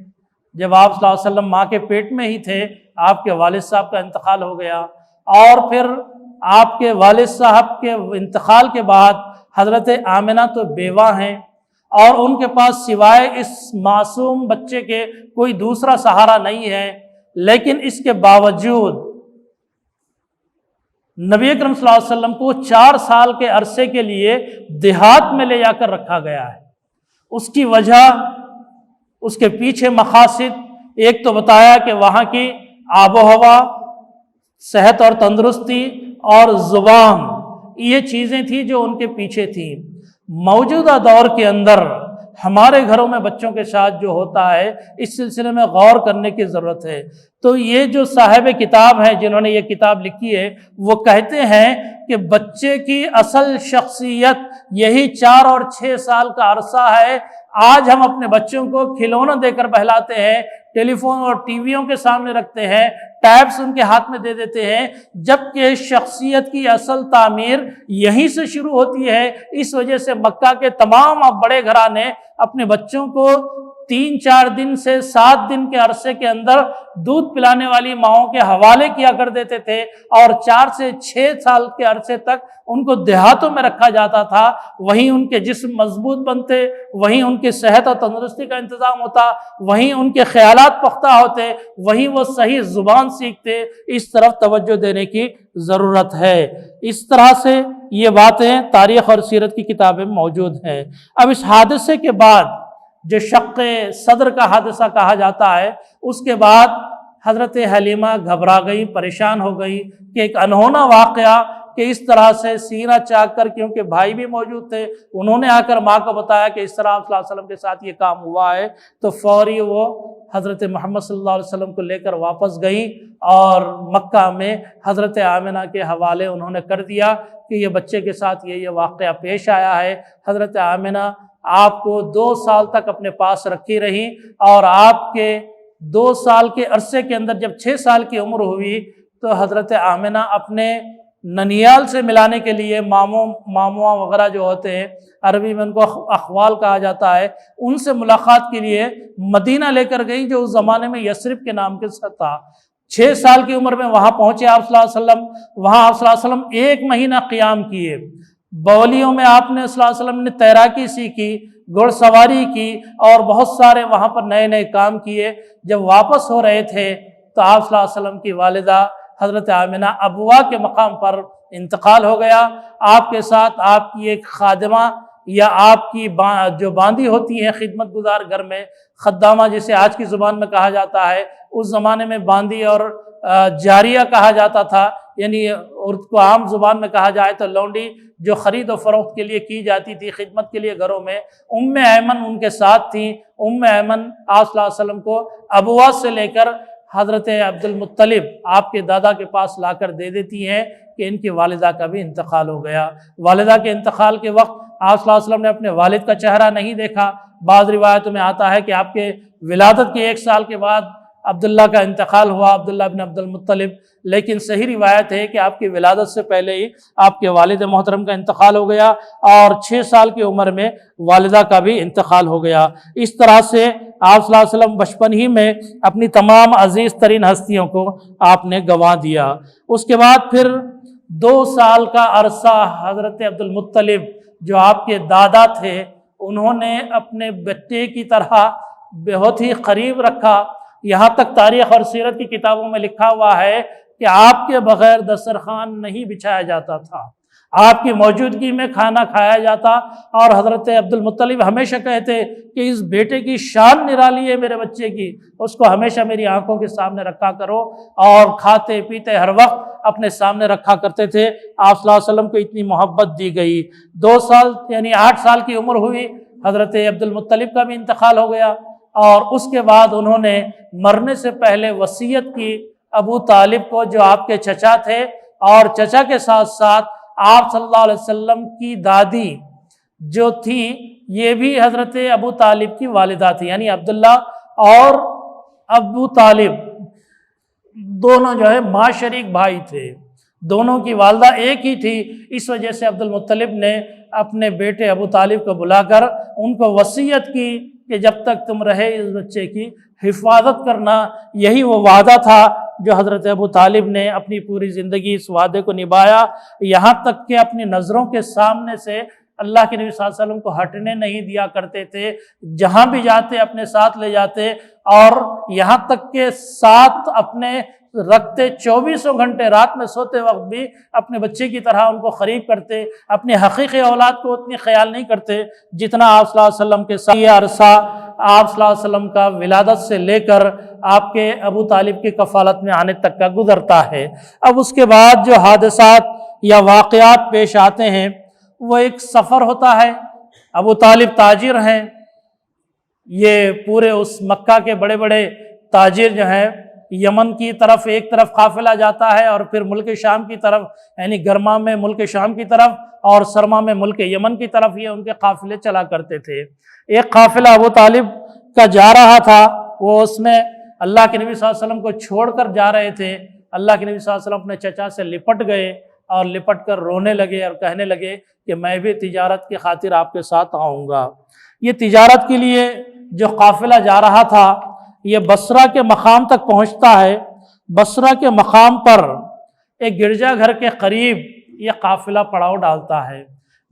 جب آپ صلی اللہ علیہ وسلم ماں کے پیٹ میں ہی تھے، آپ کے والد صاحب کا انتقال ہو گیا، اور پھر آپ کے والد صاحب کے انتقال کے بعد حضرت آمنہ تو بیوہ ہیں، اور ان کے پاس سوائے اس معصوم بچے کے کوئی دوسرا سہارا نہیں ہے۔ لیکن اس کے باوجود نبی اکرم صلی اللہ علیہ وسلم کو 4 سال کے عرصے کے لیے دیہات میں لے جا کر رکھا گیا ہے۔ اس کی وجہ، اس کے پیچھے مقاصد، ایک تو بتایا کہ وہاں کی آب و ہوا، صحت اور تندرستی اور زبان، یہ چیزیں تھیں جو ان کے پیچھے تھیں۔ موجودہ دور کے اندر ہمارے گھروں میں بچوں کے ساتھ جو ہوتا ہے اس سلسلے میں غور کرنے کی ضرورت ہے۔ تو یہ جو صاحب کتاب ہیں جنہوں نے یہ کتاب لکھی ہے وہ کہتے ہیں کہ بچے کی اصل شخصیت یہی 4 اور 6 سال کا عرصہ ہے۔ آج ہم اپنے بچوں کو کھلونا دے کر بہلاتے ہیں، ٹیلی فون اور ٹی ویوں کے سامنے رکھتے ہیں، ٹیبس ان کے ہاتھ میں دے دیتے ہیں، جبکہ شخصیت کی اصل تعمیر یہیں سے شروع ہوتی ہے۔ اس وجہ سے مکہ کے تمام بڑے گھرانے اپنے بچوں کو 3-4 دن سے 7 دن کے عرصے کے اندر دودھ پلانے والی ماؤں کے حوالے کیا کر دیتے تھے، اور 4 سے 6 سال کے عرصے تک ان کو دیہاتوں میں رکھا جاتا تھا۔ وہیں ان کے جسم مضبوط بنتے، وہیں ان کی صحت اور تندرستی کا انتظام ہوتا، وہیں ان کے خیالات پختہ ہوتے، وہیں وہ صحیح زبان سیکھتے۔ اس طرف توجہ دینے کی ضرورت ہے۔ اس طرح سے یہ باتیں تاریخ اور سیرت کی کتابیں موجود ہیں۔ اب اس حادثے کے بعد جو شق صدر کا حادثہ کہا جاتا ہے، اس کے بعد حضرت حلیمہ گھبرا گئی، پریشان ہو گئی کہ ایک انہونا واقعہ کہ اس طرح سے سینہ چاک کر، کیونکہ بھائی بھی موجود تھے، انہوں نے آ کر ماں کو بتایا کہ اس طرح آپ صلی اللہ علیہ وسلم کے ساتھ یہ کام ہوا ہے، تو فوری وہ حضرت محمد صلی اللہ علیہ وسلم کو لے کر واپس گئیں اور مکہ میں حضرت آمنہ کے حوالے انہوں نے کر دیا کہ یہ بچے کے ساتھ یہ واقعہ پیش آیا ہے۔ حضرت آمنہ آپ کو 2 سال تک اپنے پاس رکھی رہیں، اور آپ کے 2 سال کے عرصے کے اندر جب 6 سال کی عمر ہوئی تو حضرت آمنہ اپنے ننیال سے ملانے کے لیے ماموں وغیرہ جو ہوتے ہیں، عربی میں ان کو اخوال کہا جاتا ہے، ان سے ملاقات کے لیے مدینہ لے کر گئی، جو اس زمانے میں یثرب کے نام کے ساتھ تھا۔ 6 سال کی عمر میں وہاں پہنچے آپ صلی اللہ علیہ وسلم۔ وہاں آپ صلی اللہ علیہ وسلم 1 مہینہ قیام کیے۔ بولیوں میں آپ نے صلی اللہ علیہ وسلم نے تیراکی سیکھی، گھڑ سواری کی، اور بہت سارے وہاں پر نئے نئے کام کیے۔ جب واپس ہو رہے تھے تو آپ صلی اللہ علیہ وسلم کی والدہ حضرت آمنہ ابوا کے مقام پر انتقال ہو گیا۔ آپ کے ساتھ آپ کی ایک خادمہ یا آپ کی جو باندھی ہوتی ہیں خدمت گزار گھر میں، خدامہ جسے آج کی زبان میں کہا جاتا ہے، اس زمانے میں باندھی اور جاریہ کہا جاتا تھا، یعنی عورت کو عام زبان میں کہا جائے تو لونڈی، جو خرید و فروخت کے لیے کی جاتی تھی خدمت کے لیے گھروں میں۔ ام ایمن ان کے ساتھ تھیں۔ ام ایمن آپ صلی اللہ علیہ وسلم کو ابوا سے لے کر حضرت عبد المطلب آپ کے دادا کے پاس لا کر دے دیتی ہیں کہ ان کی والدہ کا بھی انتقال ہو گیا۔ والدہ کے انتقال کے وقت آپ صلی اللہ علیہ وسلم نے اپنے والد کا چہرہ نہیں دیکھا۔ بعض روایتوں میں آتا ہے کہ آپ کے ولادت کے 1 سال کے بعد عبداللہ کا انتقال ہوا، عبداللہ بن عبد المطلب، لیکن صحیح روایت ہے کہ آپ کی ولادت سے پہلے ہی آپ کے والد محترم کا انتقال ہو گیا، اور 6 سال کی عمر میں والدہ کا بھی انتقال ہو گیا۔ اس طرح سے آپ صلی اللہ علیہ وسلم بچپن ہی میں اپنی تمام عزیز ترین ہستیوں کو آپ نے گنوا دیا۔ اس کے بعد پھر 2 سال کا عرصہ حضرت عبد المطلب جو آپ کے دادا تھے، انہوں نے اپنے بچے کی طرح بہت ہی قریب رکھا۔ یہاں تک تاریخ اور سیرت کی کتابوں میں لکھا ہوا ہے کہ آپ کے بغیر دسترخوان نہیں بچھایا جاتا تھا، آپ کی موجودگی میں کھانا کھایا جاتا، اور حضرت عبد المطلب ہمیشہ کہتے کہ اس بیٹے کی شان نرالی ہے میرے بچے کی، اس کو ہمیشہ میری آنکھوں کے سامنے رکھا کرو، اور کھاتے پیتے ہر وقت اپنے سامنے رکھا کرتے تھے۔ آپ صلی اللہ علیہ وسلم کو اتنی محبت دی گئی۔ 2 سال یعنی 8 سال کی عمر ہوئی، حضرت عبد المطلب کا بھی انتقال ہو گیا، اور اس کے بعد انہوں نے مرنے سے پہلے وصیت کی ابو طالب کو، جو آپ کے چچا تھے، اور چچا کے ساتھ ساتھ آپ صلی اللہ علیہ وسلم کی دادی جو تھی یہ بھی حضرت ابو طالب کی والدہ تھی، یعنی عبداللہ اور ابو طالب دونوں جو ہے ماں شریک بھائی تھے، دونوں کی والدہ ایک ہی تھی۔ اس وجہ سے عبد المطلب نے اپنے بیٹے ابو طالب کو بلا کر ان کو وصیت کی کہ جب تک تم رہے اس بچے کی حفاظت کرنا۔ یہی وہ وعدہ تھا جو حضرت ابو طالب نے اپنی پوری زندگی اس وعدے کو نبھایا، یہاں تک کہ اپنی نظروں کے سامنے سے اللہ کے نبی صلی اللہ علیہ وسلم کو ہٹنے نہیں دیا کرتے تھے، جہاں بھی جاتے اپنے ساتھ لے جاتے، اور یہاں تک کہ ساتھ اپنے رکھتے، 24 گھنٹے رات میں سوتے وقت بھی اپنے بچے کی طرح ان کو قریب کرتے، اپنے حقیقی اولاد کو اتنی خیال نہیں کرتے جتنا آپ صلی اللہ علیہ وسلم کے ساتھ۔ یہ عرصہ آپ صلی اللہ علیہ وسلم کا ولادت سے لے کر آپ کے ابو طالب کی کفالت میں آنے تک کا گزرتا ہے۔ اب اس کے بعد جو حادثات یا واقعات پیش آتے ہیں وہ ایک سفر ہوتا ہے۔ ابو طالب تاجر ہیں، یہ پورے اس مکہ کے بڑے بڑے تاجر جو ہیں یمن کی طرف ایک طرف قافلہ جاتا ہے اور پھر ملک شام کی طرف، یعنی گرما میں ملک شام کی طرف اور سرما میں ملک یمن کی طرف یہ ان کے قافلے چلا کرتے تھے۔ ایک قافلہ ابو طالب کا جا رہا تھا، وہ اس میں اللہ کے نبی صلی اللہ علیہ وسلم کو چھوڑ کر جا رہے تھے۔ اللہ کے نبی صلی اللہ علیہ وسلم اپنے چچا سے لپٹ گئے اور لپٹ کر رونے لگے اور کہنے لگے کہ میں بھی تجارت کی خاطر آپ کے ساتھ آؤں گا۔ یہ تجارت کے لیے جو قافلہ جا رہا تھا یہ بصرہ کے مقام تک پہنچتا ہے۔ بصرہ کے مقام پر ایک گرجا گھر کے قریب یہ قافلہ پڑاؤ ڈالتا ہے۔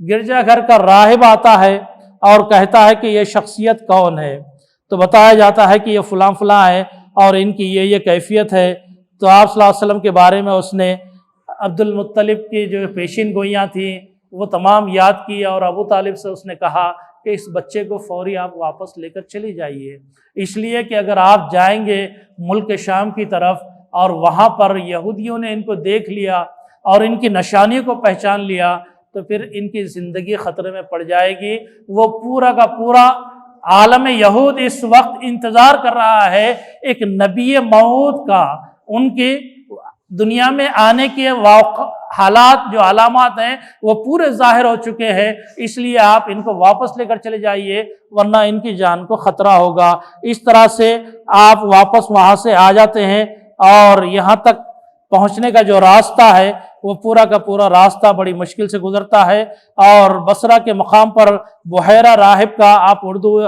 گرجا گھر کا راہب آتا ہے اور کہتا ہے کہ یہ شخصیت کون ہے، تو بتایا جاتا ہے کہ یہ فلاں فلاں ہے اور ان کی یہ کیفیت ہے۔ تو آپ صلی اللہ علیہ وسلم کے بارے میں اس نے عبد المطلب کی جو پیشین گوئیاں تھیں وہ تمام یاد کی اور ابو طالب سے اس نے کہا کہ اس بچے کو فوری آپ واپس لے کر چلی جائیے، اس لیے کہ اگر آپ جائیں گے ملک شام کی طرف اور وہاں پر یہودیوں نے ان کو دیکھ لیا اور ان کی نشانی کو پہچان لیا تو پھر ان کی زندگی خطرے میں پڑ جائے گی۔ وہ پورا کا پورا عالم یہود اس وقت انتظار کر رہا ہے ایک نبی موعود کا، ان کی دنیا میں آنے کے حالات جو علامات ہیں وہ پورے ظاہر ہو چکے ہیں، اس لیے آپ ان کو واپس لے کر چلے جائیے ورنہ ان کی جان کو خطرہ ہوگا۔ اس طرح سے آپ واپس وہاں سے آ جاتے ہیں اور یہاں تک پہنچنے کا جو راستہ ہے وہ پورا کا پورا راستہ بڑی مشکل سے گزرتا ہے، اور بصرہ کے مقام پر بحیرہ راہب کا آپ اردو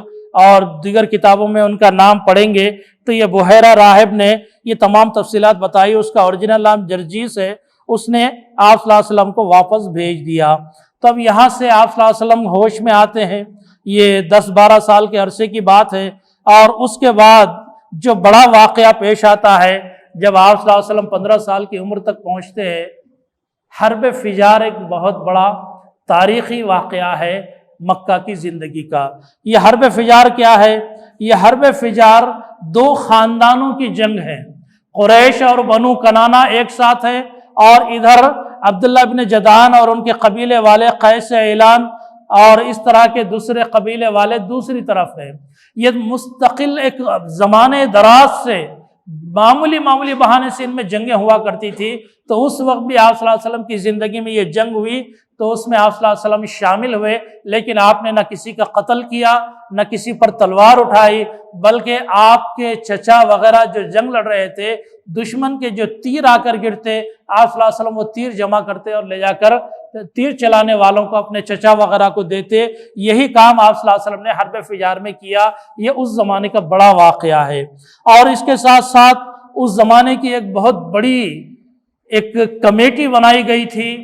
اور دیگر کتابوں میں ان کا نام پڑھیں گے تو یہ بحیرہ راہب نے یہ تمام تفصیلات بتائی۔ اس کا اوریجنل نام جرجیس ہے۔ اس نے آپ صلی اللہ علیہ وسلم کو واپس بھیج دیا۔ تب یہاں سے آپ صلی اللہ علیہ وسلم ہوش میں آتے ہیں، یہ 10-12 سال کے عرصے کی بات ہے، اور اس کے بعد جو بڑا واقعہ پیش آتا ہے جب آپ صلی اللہ علیہ وسلم 15 سال کی عمر تک پہنچتے ہیں۔ حرب فجار ایک بہت بڑا تاریخی واقعہ ہے مکہ کی زندگی کا۔ یہ حرب فجار کیا ہے؟ یہ حرب فجار دو خاندانوں کی جنگ ہے، قریش اور بنو کنانہ ایک ساتھ ہے، اور ادھر عبداللہ بن جدعان اور ان کے قبیلے والے قیس اعلان اور اس طرح کے دوسرے قبیلے والے دوسری طرف ہے۔ یہ مستقل ایک زمانے دراز سے معمولی بہانے سے ان میں جنگیں ہوا کرتی تھی۔ تو اس وقت بھی آپ صلی اللہ علیہ وسلم کی زندگی میں یہ جنگ ہوئی تو اس میں آپ صلی اللہ علیہ وسلم شامل ہوئے، لیکن آپ نے نہ کسی کا قتل کیا نہ کسی پر تلوار اٹھائی، بلکہ آپ کے چچا وغیرہ جو جنگ لڑ رہے تھے، دشمن کے جو تیر آ کر گرتے آپ صلی اللہ علیہ وسلم وہ تیر جمع کرتے اور لے جا کر تیر چلانے والوں کو اپنے چچا وغیرہ کو دیتے۔ یہی کام آپ صلی اللہ علیہ وسلم نے حرب فجار میں کیا۔ یہ اس زمانے کا بڑا واقعہ ہے، اور اس کے ساتھ ساتھ اس زمانے کی ایک بہت بڑی ایک کمیٹی بنائی گئی تھی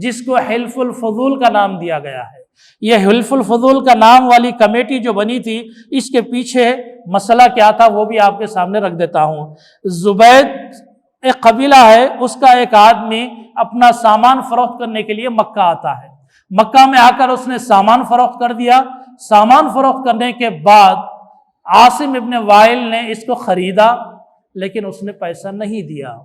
جس کو حلف الفضول کا نام دیا گیا ہے۔ یہ حلف الفضول کا نام والی کمیٹی جو بنی تھی اس کے پیچھے مسئلہ کیا تھا وہ بھی آپ کے سامنے رکھ دیتا ہوں۔ زبید ایک قبیلہ ہے، اس کا ایک آدمی اپنا سامان فروخت کرنے کے لیے مکہ آتا ہے۔ مکہ میں آ کر اس نے سامان فروخت کر دیا۔ سامان فروخت کرنے کے بعد عاصم ابن وائل نے اس کو خریدا، لیکن اس نے پیسہ نہیں دیا۔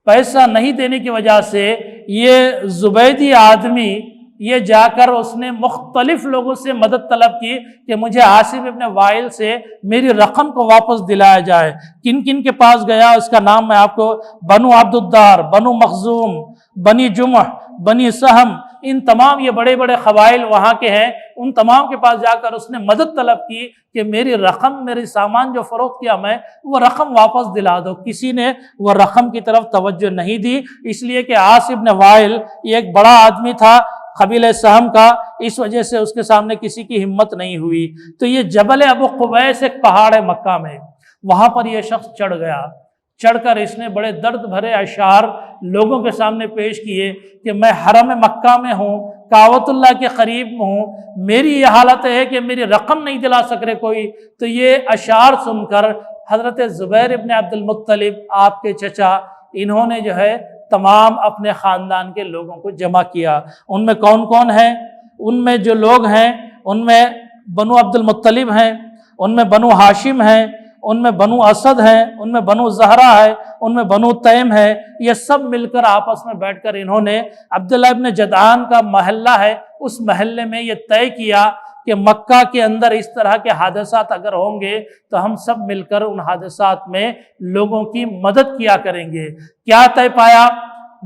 پیسہ نہیں دینے کی وجہ سے یہ زبیدی آدمی یہ جا کر اس نے مختلف لوگوں سے مدد طلب کی کہ مجھے عاصم ابن وائل سے میری رقم کو واپس دلایا جائے۔ کن کن کے پاس گیا اس کا نام میں آپ کو، بنو عبد الدار، بنو مخزوم، بنی جمح، بنی سہم، ان تمام یہ بڑے بڑے قبائل وہاں کے ہیں، ان تمام کے پاس جا کر اس نے مدد طلب کی کہ میری رقم، میری سامان جو فروخت کیا میں وہ رقم واپس دلا دو۔ کسی نے وہ رقم کی طرف توجہ نہیں دی، اس لیے کہ عاصم بن وائل یہ ایک بڑا آدمی تھا قبیلہ سہم کا، اس وجہ سے اس کے سامنے کسی کی ہمت نہیں ہوئی۔ تو یہ جبل ابو قبیس ایک پہاڑ ہے مکہ میں، وہاں پر یہ شخص چڑھ گیا۔ چڑھ کر اس نے بڑے درد بھرے اشعار لوگوں کے سامنے پیش کیے کہ میں حرم مکہ میں ہوں، کعبۃ اللہ کے قریب ہوں، میری یہ حالت ہے کہ میری رقم نہیں دلا سک رہے کوئی۔ تو یہ اشعار سن کر حضرت زبیر ابن عبد المطلب آپ کے چچا، انہوں نے جو ہے تمام اپنے خاندان کے لوگوں کو جمع کیا۔ ان میں کون کون ہیں؟ ان میں جو لوگ ہیں ان میں بنو عبد المطلب ہیں، ان میں بنو ہاشم ہیں، ان میں بنو اسد ہیں، ان میں بنو زہرہ ہے، ان میں بنو تیم ہے۔ یہ سب مل کر آپس میں بیٹھ کر انہوں نے عبداللہ ابن جدعان کا محلہ ہے، اس محلے میں یہ طے کیا کہ مکہ کے اندر اس طرح کے حادثات اگر ہوں گے تو ہم سب مل کر ان حادثات میں لوگوں کی مدد کیا کریں گے۔ کیا طے پایا؟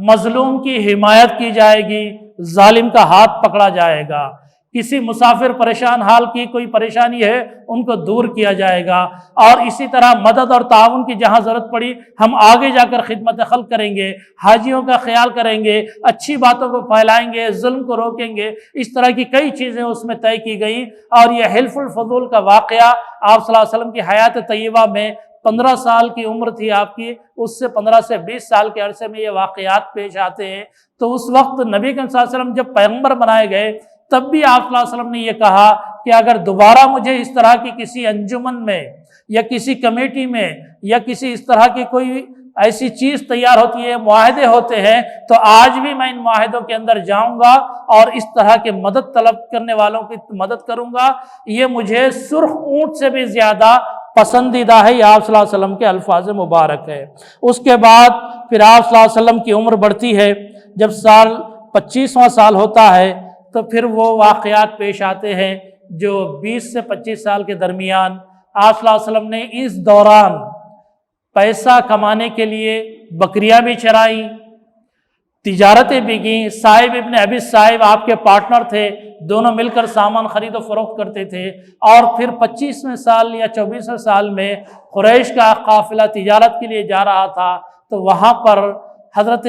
مظلوم کی حمایت کی جائے گی، ظالم کا ہاتھ پکڑا جائے گا، کسی مسافر پریشان حال کی کوئی پریشانی ہے ان کو دور کیا جائے گا، اور اسی طرح مدد اور تعاون کی جہاں ضرورت پڑی ہم آگے جا کر خدمت خلق کریں گے، حاجیوں کا خیال کریں گے، اچھی باتوں کو پھیلائیں گے، ظلم کو روکیں گے۔ اس طرح کی کئی چیزیں اس میں طے کی گئیں، اور یہ حلف الفضول کا واقعہ آپ صلی اللہ علیہ وسلم کی حیات طیبہ میں 15 سال کی عمر تھی آپ کی، اس سے 15 سے 20 سال کے عرصے میں یہ واقعات پیش آتے ہیں۔ تو اس وقت نبی کریم صلی اللہ علیہ وسلم جب پیغمبر بنائے گئے تب بھی آپ صلی اللہ علیہ وسلم نے یہ کہا کہ اگر دوبارہ مجھے اس طرح کی کسی انجمن میں یا کسی کمیٹی میں یا کسی اس طرح کی کوئی ایسی چیز تیار ہوتی ہے، معاہدے ہوتے ہیں، تو آج بھی میں ان معاہدوں کے اندر جاؤں گا اور اس طرح کے مدد طلب کرنے والوں کی مدد کروں گا۔ یہ مجھے سرخ اونٹ سے بھی زیادہ پسندیدہ ہے، یہ آپ صلی اللہ علیہ وسلم کے الفاظ مبارک ہے۔ اس کے بعد پھر آپ صلی اللہ علیہ وسلم کی عمر بڑھتی ہے، جب سال 25واں سال ہوتا ہے تو پھر وہ واقعات پیش آتے ہیں جو 20 سے 25 سال کے درمیان آپ صلی اللہ علیہ وسلم نے اس دوران پیسہ کمانے کے لیے بکریاں بھی چرائیں، تجارتیں بھی کیں۔ صاحب ابن ابی صاحب آپ کے پارٹنر تھے، دونوں مل کر سامان خرید و فروخت کرتے تھے، اور پھر 25ویں سال یا 24ویں سال میں قریش کا قافلہ تجارت کے لیے جا رہا تھا، تو وہاں پر حضرت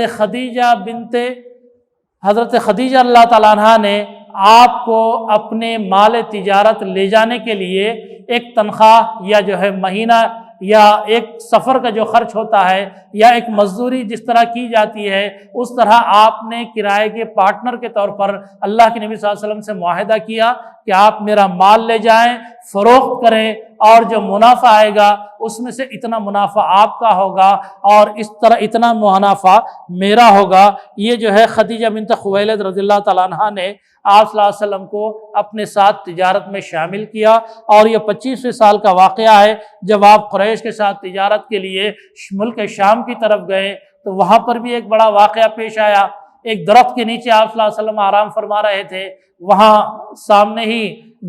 خدیجہ اللہ تعالیٰ عنہ نے آپ کو اپنے مال تجارت لے جانے کے لیے ایک تنخواہ یا جو ہے مہینہ یا ایک سفر کا جو خرچ ہوتا ہے یا ایک مزدوری جس طرح کی جاتی ہے، اس طرح آپ نے کرائے کے پارٹنر کے طور پر اللہ کے نبی صلی اللہ علیہ وسلم سے معاہدہ کیا کہ آپ میرا مال لے جائیں، فروخت کریں، اور جو منافع آئے گا اس میں سے اتنا منافع آپ کا ہوگا اور اس طرح اتنا منافع میرا ہوگا۔ یہ جو ہے خدیجہ بنت خویلد رضی اللہ تعالیٰ عنہ نے آپ صلی اللہ علیہ وسلم کو اپنے ساتھ تجارت میں شامل کیا، اور یہ 25ویں سال کا واقعہ ہے جب آپ قریش کے ساتھ تجارت کے لیے ملک شام کی طرف گئے، تو وہاں پر بھی ایک بڑا واقعہ پیش آیا۔ ایک درخت کے نیچے آپ صلی اللہ علیہ وسلم آرام فرما رہے تھے، وہاں سامنے ہی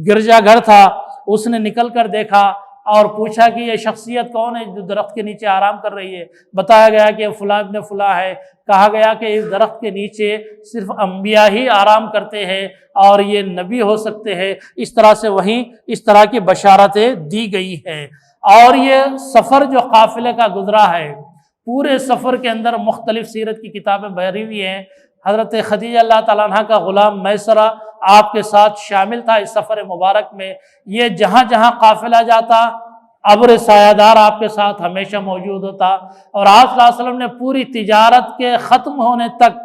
گرجا گھر تھا، اس نے نکل کر دیکھا اور پوچھا کہ یہ شخصیت کون ہے جو درخت کے نیچے آرام کر رہی ہے؟ بتایا گیا کہ فلاں ابن فلاں ہے۔ کہا گیا کہ اس درخت کے نیچے صرف انبیاء ہی آرام کرتے ہیں اور یہ نبی ہو سکتے ہیں۔ اس طرح سے وہیں اس طرح کی بشارتیں دی گئی ہیں۔ اور یہ سفر جو قافلے کا گزرا ہے، پورے سفر کے اندر مختلف سیرت کی کتابیں بھری ہوئی ہیں۔ حضرت خدیجہ اللہ تعالیٰ عنہ کا غلام میسرہ آپ کے ساتھ شامل تھا اس سفر مبارک میں۔ یہ جہاں جہاں قافلہ جاتا ابر سایہ دار آپ کے ساتھ ہمیشہ موجود ہوتا، اور آپ صلی اللہ علیہ وسلم نے پوری تجارت کے ختم ہونے تک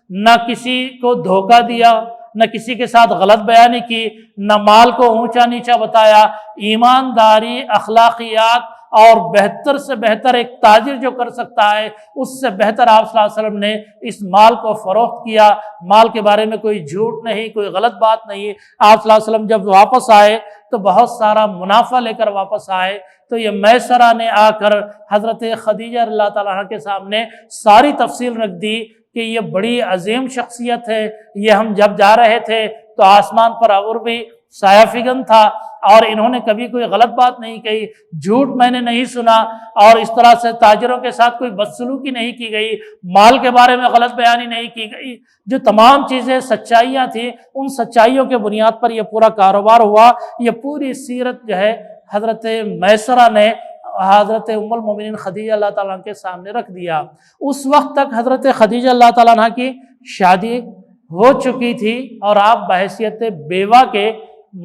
نہ کسی کو دھوکہ دیا، نہ کسی کے ساتھ غلط بیانی کی، نہ مال کو اونچا نیچا بتایا۔ ایمانداری، اخلاقیات اور بہتر سے بہتر ایک تاجر جو کر سکتا ہے اس سے بہتر آپ صلی اللہ علیہ وسلم نے اس مال کو فروخت کیا۔ مال کے بارے میں کوئی جھوٹ نہیں، کوئی غلط بات نہیں۔ آپ صلی اللہ علیہ وسلم جب واپس آئے تو بہت سارا منافع لے کر واپس آئے، تو یہ میسرہ نے آ کر حضرت خدیجہ اللہ تعالیٰ عنہ کے سامنے ساری تفصیل رکھ دی کہ یہ بڑی عظیم شخصیت ہے، یہ ہم جب جا رہے تھے تو آسمان پر اور بھی سایہ فگن تھا، اور انہوں نے کبھی کوئی غلط بات نہیں کہی، جھوٹ میں نے نہیں سنا، اور اس طرح سے تاجروں کے ساتھ کوئی بدسلوکی نہیں کی گئی، مال کے بارے میں غلط بیانی نہیں کی گئی۔ جو تمام چیزیں سچائیاں تھیں، ان سچائیوں کے بنیاد پر یہ پورا کاروبار ہوا۔ یہ پوری سیرت جو ہے حضرت میسرہ نے حضرت ام المومنین خدیجہ اللہ تعالیٰ عنہ کے سامنے رکھ دیا۔ اس وقت تک حضرت خدیجہ اللہ تعالیٰ عنہ کی شادی ہو چکی تھی اور آپ بحیثیت بیوہ کے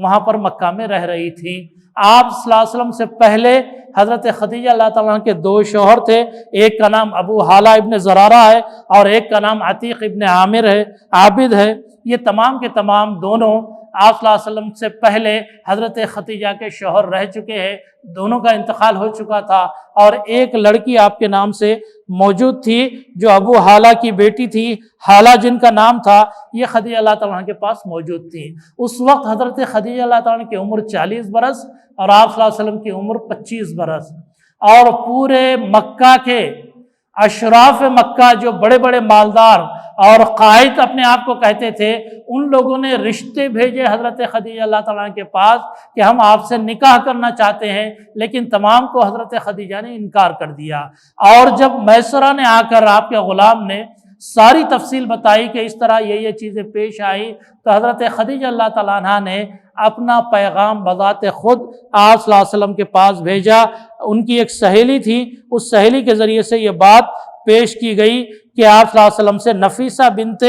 وہاں پر مکہ میں رہ رہی تھی۔ آپ صلی اللہ علیہ وسلم سے پہلے حضرت خدیجہ اللہ تعالیٰ عنہ کے دو شوہر تھے، ایک کا نام ابو حالہ ابن زرارہ ہے اور ایک کا نام عتیق ابن عامر ہے، عابد ہے۔ یہ تمام کے تمام دونوں آپ صلی اللہ علیہ وسلم سے پہلے حضرت خدیجہ کے شوہر رہ چکے ہیں، دونوں کا انتقال ہو چکا تھا، اور ایک لڑکی آپ کے نام سے موجود تھی جو ابو حالہ کی بیٹی تھی، حالہ جن کا نام تھا، یہ خدیجہ اللہ تعالیٰ عنہ کے پاس موجود تھی۔ اس وقت حضرت خدیجہ اللہ تعالیٰ عنہ کی عمر 40 برس اور آپ صلی اللہ علیہ وسلم کی عمر 25 برس، اور پورے مکہ کے اشراف مکہ جو بڑے بڑے مالدار اور قائد اپنے آپ کو کہتے تھے، ان لوگوں نے رشتے بھیجے حضرت خدیجہ اللہ تعالیٰ کے پاس کہ ہم آپ سے نکاح کرنا چاہتے ہیں، لیکن تمام کو حضرت خدیجہ نے انکار کر دیا۔ اور جب میسرہ نے آ کر آپ کے غلام نے ساری تفصیل بتائی کہ اس طرح یہ چیزیں پیش آئی، تو حضرت خدیجہ اللہ تعالیٰ عنہ نے اپنا پیغام بذات خود آپ صلی اللہ علیہ وسلم کے پاس بھیجا۔ ان کی ایک سہیلی تھی، اس سہیلی کے ذریعے سے یہ بات پیش کی گئی کہ آپ صلی اللہ علیہ وسلم سے نفیسہ بنت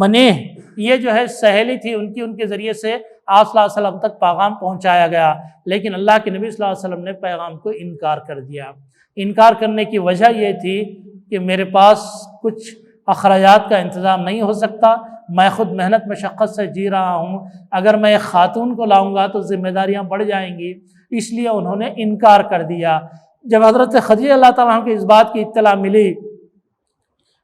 منیح، یہ جو ہے سہیلی تھی ان کے ذریعے سے آپ صلی اللہ علیہ وسلم تک پیغام پہنچایا گیا، لیکن اللہ کے نبی صلی اللہ علیہ وسلم نے پیغام کو انکار کر دیا۔ انکار کرنے کی وجہ یہ تھی کہ میرے پاس کچھ اخراجات کا انتظام نہیں ہو سکتا، میں خود محنت مشقت سے جی رہا ہوں، اگر میں ایک خاتون کو لاؤں گا تو ذمہ داریاں بڑھ جائیں گی، اس لیے انہوں نے انکار کر دیا۔ جب حضرت خدیجہ اللہ تعالیٰ عنہ کو اس بات کی اطلاع ملی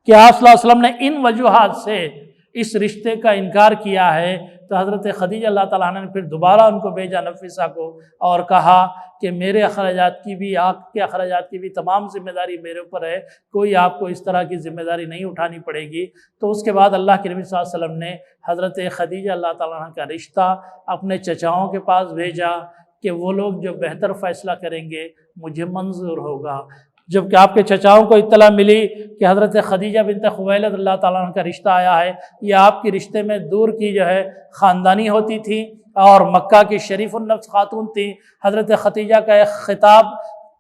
کہ آپ صلی اللہ علیہ وسلم نے ان وجوہات سے اس رشتے کا انکار کیا ہے، تو حضرت خدیجہ اللہ تعالیٰ عنہ نے پھر دوبارہ ان کو بھیجا نفیسہ کو اور کہا کہ میرے اخراجات کی بھی، آپ کے اخراجات کی بھی تمام ذمہ داری میرے اوپر ہے، کوئی آپ کو اس طرح کی ذمہ داری نہیں اٹھانی پڑے گی۔ تو اس کے بعد اللہ کے نبی صلی اللہ علیہ وسلم نے حضرت خدیجہ اللہ تعالیٰ عنہ کا رشتہ اپنے چچاؤں کے پاس بھیجا کہ وہ لوگ جو بہتر فیصلہ کریں گے مجھے منظور ہوگا۔ جب کہ آپ کے چچاؤں کو اطلاع ملی کہ حضرت خدیجہ بنت خویلد اللہ تعالیٰ عنہ کا رشتہ آیا ہے، یہ آپ کے رشتے میں دور کی جو ہے خاندانی ہوتی تھی اور مکہ کی شریف النفس خاتون تھی۔ حضرت خدیجہ کا ایک خطاب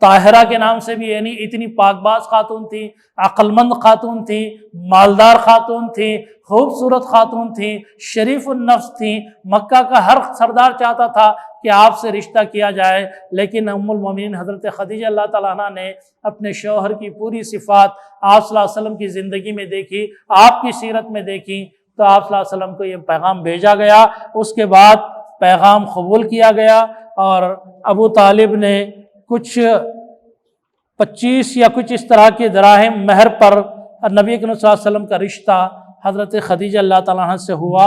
طاہرہ کے نام سے بھی، یعنی اتنی پاک باز خاتون تھی، عقل مند خاتون تھی، مالدار خاتون تھی، خوبصورت خاتون تھی، شریف النفس تھی۔ مکہ کا ہر سردار چاہتا تھا کہ آپ سے رشتہ کیا جائے، لیکن ام المومنین حضرت خدیجہ اللہ تعالیٰ عنہ نے اپنے شوہر کی پوری صفات آپ صلی اللہ علیہ وسلم کی زندگی میں دیکھی، آپ کی سیرت میں دیکھی، تو آپ صلی اللہ علیہ وسلم کو یہ پیغام بھیجا گیا۔ اس کے بعد پیغام قبول کیا گیا اور ابو طالب نے کچھ 25 یا کچھ اس طرح کے دراہم مہر پر نبی کریم صلی اللہ علیہ وسلم کا رشتہ حضرت خدیجہ اللہ تعالیٰ عنہ سے ہوا،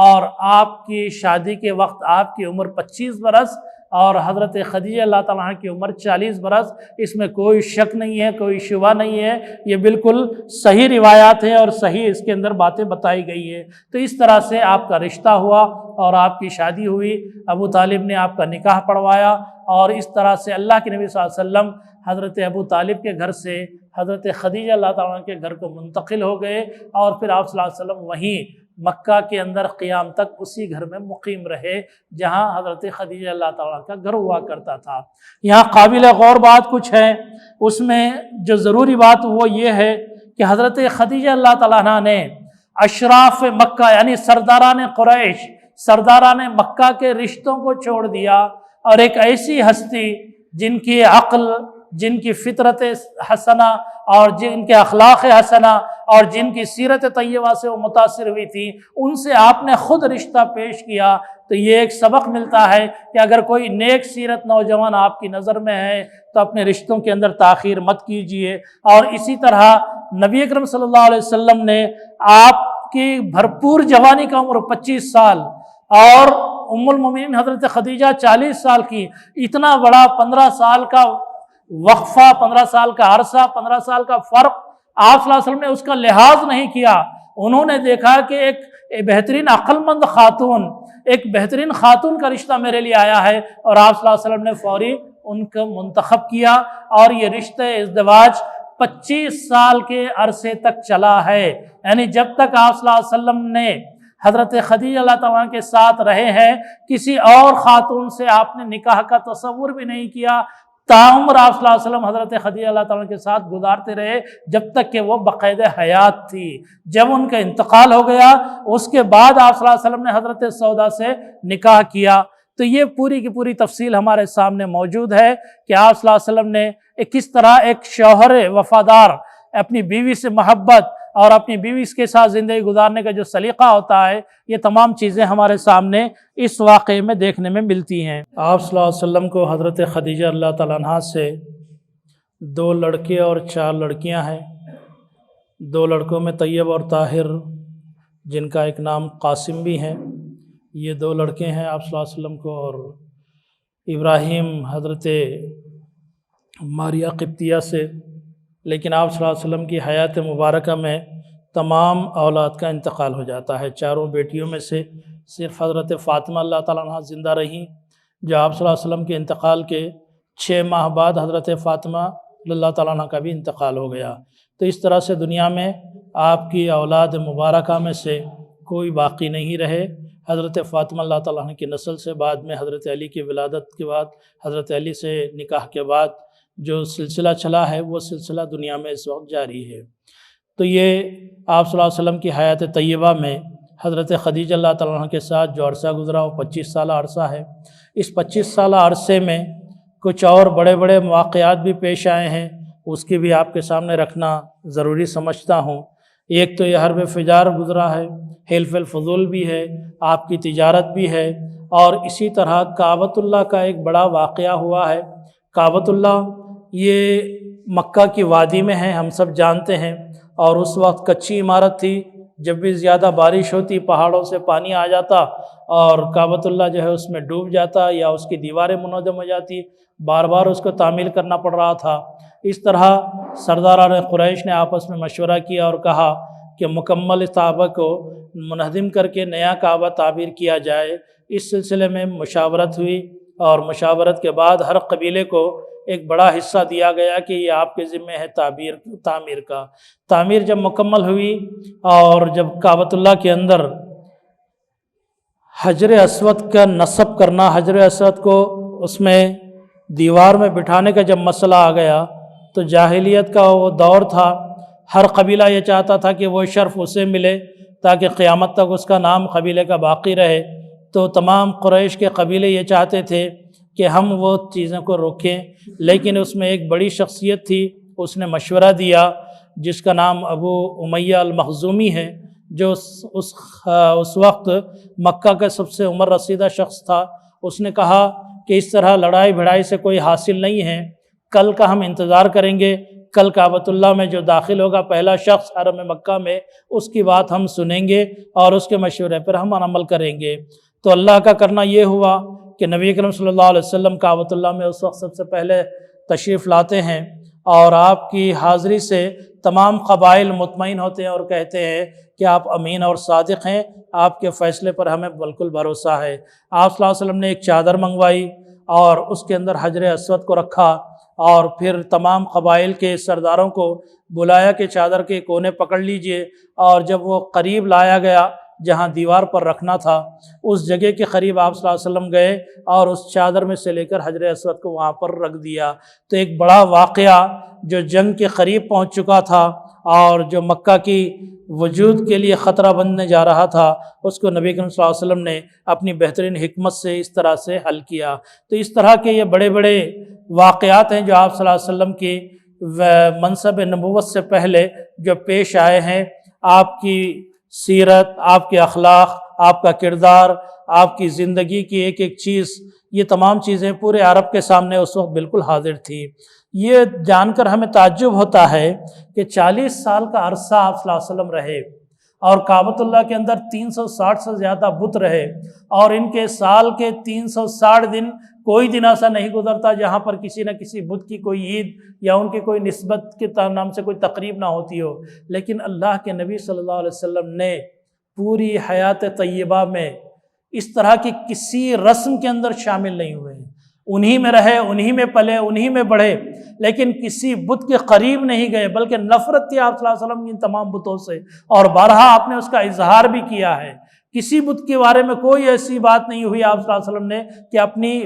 اور آپ کی شادی کے وقت آپ کی عمر 25 برس اور حضرت خدیجہ اللہ تعالیٰ عنہ کی عمر 40 برس۔ اس میں کوئی شک نہیں ہے، کوئی شبہ نہیں ہے، یہ بالکل صحیح روایات ہیں اور صحیح اس کے اندر باتیں بتائی گئی ہیں۔ تو اس طرح سے آپ کا رشتہ ہوا اور آپ کی شادی ہوئی، ابو طالب نے آپ کا نکاح پڑھوایا، اور اس طرح سے اللہ کے نبی صلی اللہ علیہ وسلم حضرت ابو طالب کے گھر سے حضرت خدیجہ اللہ تعالیٰ عنہ کے گھر کو منتقل ہو گئے، اور پھر آپ صلی اللہ علیہ وسلم وہیں مکہ کے اندر قیام تک اسی گھر میں مقیم رہے جہاں حضرت خدیجہ اللہ تعالیٰ کا گھر ہوا کرتا تھا۔ یہاں قابل غور بات کچھ ہے، اس میں جو ضروری بات وہ یہ ہے کہ حضرت خدیجہ اللہ تعالیٰ عنہ نے اشراف مکہ یعنی سرداران قریش، سرداران مکہ کے رشتوں کو چھوڑ دیا، اور ایک ایسی ہستی جن کی عقل، جن کی فطرت حسنہ اور جن کے اخلاق حسنہ اور جن کی سیرت طیبہ سے وہ متاثر ہوئی تھی، ان سے آپ نے خود رشتہ پیش کیا۔ تو یہ ایک سبق ملتا ہے کہ اگر کوئی نیک سیرت نوجوان آپ کی نظر میں ہے تو اپنے رشتوں کے اندر تاخیر مت کیجیے۔ اور اسی طرح نبی اکرم صلی اللہ علیہ وسلم نے آپ کی بھرپور جوانی کا عمر 25 سال اور ام المومنین حضرت خدیجہ 40 سال کی، اتنا بڑا 15 سال کا وقفہ، 15 سال کا عرصہ، 15 سال کا فرق، آپ صلی اللہ علیہ وسلم نے اس کا لحاظ نہیں کیا۔ انہوں نے دیکھا کہ ایک بہترین عقل مند خاتون، ایک بہترین خاتون کا رشتہ میرے لیے آیا ہے، اور آپ صلی اللہ علیہ وسلم نے فوری ان کو منتخب کیا، اور یہ رشتہ ازدواج 25 سال کے عرصے تک چلا ہے۔ یعنی جب تک آپ صلی اللہ علیہ وسلم نے حضرت خدیجہ اللہ تعالیٰ کے ساتھ رہے ہیں، کسی اور خاتون سے آپ نے نکاح کا تصور بھی نہیں کیا۔ تاعمر آپ صلی اللہ علیہ وسلم حضرت خدیجہ اللہ تعالیٰ کے ساتھ گزارتے رہے جب تک کہ وہ بقید حیات تھی۔ جب ان کا انتقال ہو گیا، اس کے بعد آپ صلی اللہ علیہ وسلم نے حضرت سودا سے نکاح کیا۔ تو یہ پوری کی پوری تفصیل ہمارے سامنے موجود ہے کہ آپ صلی اللہ علیہ وسلم نے کس طرح ایک شوہر وفادار اپنی بیوی سے محبت اور اپنی بیوی کے ساتھ زندگی گزارنے کا جو سلیقہ ہوتا ہے، یہ تمام چیزیں ہمارے سامنے اس واقعے میں دیکھنے میں ملتی ہیں۔ آپ صلی اللہ علیہ وسلم کو حضرت خدیجہ اللہ تعالیٰ عنہ سے 2 لڑکے اور 4 لڑکیاں ہیں۔ 2 لڑکوں میں طیب اور طاہر، جن کا ایک نام قاسم بھی ہے، یہ 2 لڑکے ہیں آپ صلی اللہ علیہ وسلم کو، اور ابراہیم حضرت ماریہ قبطیہ سے لیکن آپ صلی اللہ علیہ وسلم کی حیات مبارکہ میں تمام اولاد کا انتقال ہو جاتا ہے۔ چاروں بیٹیوں میں سے صرف حضرت فاطمہ اللہ تعالیٰ عنہ زندہ رہیں، جو آپ صلی اللہ علیہ وسلم کے انتقال کے 6 ماہ بعد حضرت فاطمہ اللہ تعالیٰ عنہ کا بھی انتقال ہو گیا۔ تو اس طرح سے دنیا میں آپ کی اولاد مبارکہ میں سے کوئی باقی نہیں رہے۔ حضرت فاطمہ اللہ تعالیٰ عنہ کی نسل سے بعد میں حضرت علی کی ولادت کے بعد، حضرت علی سے نکاح کے بعد جو سلسلہ چلا ہے وہ سلسلہ دنیا میں اس وقت جاری ہے۔ تو یہ آپ صلی اللہ علیہ وسلم کی حیات طیبہ میں حضرت خدیجہ اللہ تعالیٰ عنہ کے ساتھ جو عرصہ گزرا وہ 25 سالہ عرصہ ہے۔ اس 25 سالہ عرصے میں کچھ اور بڑے بڑے واقعات بھی پیش آئے ہیں، اس کی بھی آپ کے سامنے رکھنا ضروری سمجھتا ہوں۔ ایک تو یہ حرب فجار گزرا ہے، حلف الفضول بھی ہے، آپ کی تجارت بھی ہے، اور اسی طرح کعبۃ اللہ کا ایک بڑا واقعہ ہوا ہے۔ کعبۃ اللہ یہ مکہ کی وادی میں ہے، ہم سب جانتے ہیں، اور اس وقت کچی عمارت تھی۔ جب بھی زیادہ بارش ہوتی پہاڑوں سے پانی آ جاتا اور کعبۃ اللہ جو ہے اس میں ڈوب جاتا یا اس کی دیواریں منہدم ہو جاتی، بار بار اس کو تعمیل کرنا پڑ رہا تھا۔ اس طرح سرداران قریش نے آپس میں مشورہ کیا اور کہا کہ مکمل کعبہ کو منہدم کر کے نیا کعبہ تعمیر کیا جائے۔ اس سلسلے میں مشاورت ہوئی، اور مشاورت کے بعد ہر قبیلے کو ایک بڑا حصہ دیا گیا کہ یہ آپ کے ذمہ ہے تعمیر کا۔ تعمیر جب مکمل ہوئی اور جب کعبۃ اللہ کے اندر حجر اسود کا نصب کرنا، حجر اسود کو اس میں دیوار میں بٹھانے کا جب مسئلہ آ گیا تو جاہلیت کا وہ دور تھا، ہر قبیلہ یہ چاہتا تھا کہ وہ شرف اسے ملے تاکہ قیامت تک اس کا نام قبیلے کا باقی رہے۔ تو تمام قریش کے قبیلے یہ چاہتے تھے کہ ہم وہ چیزوں کو روکیں، لیکن اس میں ایک بڑی شخصیت تھی، اس نے مشورہ دیا، جس کا نام ابو امیہ المخزومی ہے، جو اس وقت مکہ کا سب سے عمر رسیدہ شخص تھا۔ اس نے کہا کہ اس طرح لڑائی بھڑائی سے کوئی حاصل نہیں ہے، کل کا ہم انتظار کریں گے، کل کعبۃ اللہ میں جو داخل ہوگا پہلا شخص حرم مکہ میں، اس کی بات ہم سنیں گے اور اس کے مشورے پر ہم عمل کریں گے۔ تو اللہ کا کرنا یہ ہوا کہ نبی اکرم صلی اللہ علیہ وسلم کعبۃ اللہ میں اس وقت سب سے پہلے تشریف لاتے ہیں، اور آپ کی حاضری سے تمام قبائل مطمئن ہوتے ہیں اور کہتے ہیں کہ آپ امین اور صادق ہیں، آپ کے فیصلے پر ہمیں بالکل بھروسہ ہے۔ آپ صلی اللہ علیہ وسلم نے ایک چادر منگوائی اور اس کے اندر حجر اسود کو رکھا، اور پھر تمام قبائل کے سرداروں کو بلایا کہ چادر کے کونے پکڑ لیجئے، اور جب وہ قریب لایا گیا جہاں دیوار پر رکھنا تھا، اس جگہ کے قریب آپ صلی اللہ علیہ وسلم گئے اور اس چادر میں سے لے کر حجر اسود کو وہاں پر رکھ دیا۔ تو ایک بڑا واقعہ جو جنگ کے قریب پہنچ چکا تھا اور جو مکہ کی وجود کے لیے خطرہ بننے جا رہا تھا، اس کو نبی کریم صلی اللہ علیہ وسلم نے اپنی بہترین حکمت سے اس طرح سے حل کیا۔ تو اس طرح کے یہ بڑے بڑے واقعات ہیں جو آپ صلی اللہ علیہ وسلم کی منصب نبوت سے پہلے جو پیش آئے ہیں۔ آپ کی سیرت، آپ کے اخلاق، آپ کا کردار، آپ کی زندگی کی ایک ایک چیز، یہ تمام چیزیں پورے عرب کے سامنے اس وقت بالکل حاضر تھی۔ یہ جان کر ہمیں تعجب ہوتا ہے کہ 40 سال کا عرصہ آپ صلی اللہ علیہ وسلم رہے، اور کعبۃ اللہ کے اندر 360 سے زیادہ بت رہے، اور ان کے سال کے 360 دن کوئی دن ایسا نہیں گزرتا جہاں پر کسی نہ کسی بت کی کوئی عید یا ان کی کوئی نسبت کے نام سے کوئی تقریب نہ ہوتی ہو۔ لیکن اللہ کے نبی صلی اللہ علیہ وسلم نے پوری حیات طیبہ میں اس طرح کی کسی رسم کے اندر شامل نہیں ہوئے، انہی میں رہے، انہی میں پلے، انہی میں بڑھے، لیکن کسی بت کے قریب نہیں گئے، بلکہ نفرت تھی آپ صلی اللہ علیہ وسلم کی ان تمام بتوں سے، اور بارہا آپ نے اس کا اظہار بھی کیا ہے۔ کسی بت کے بارے میں کوئی ایسی بات نہیں ہوئی آپ صلی اللہ علیہ وسلم نے کہ اپنی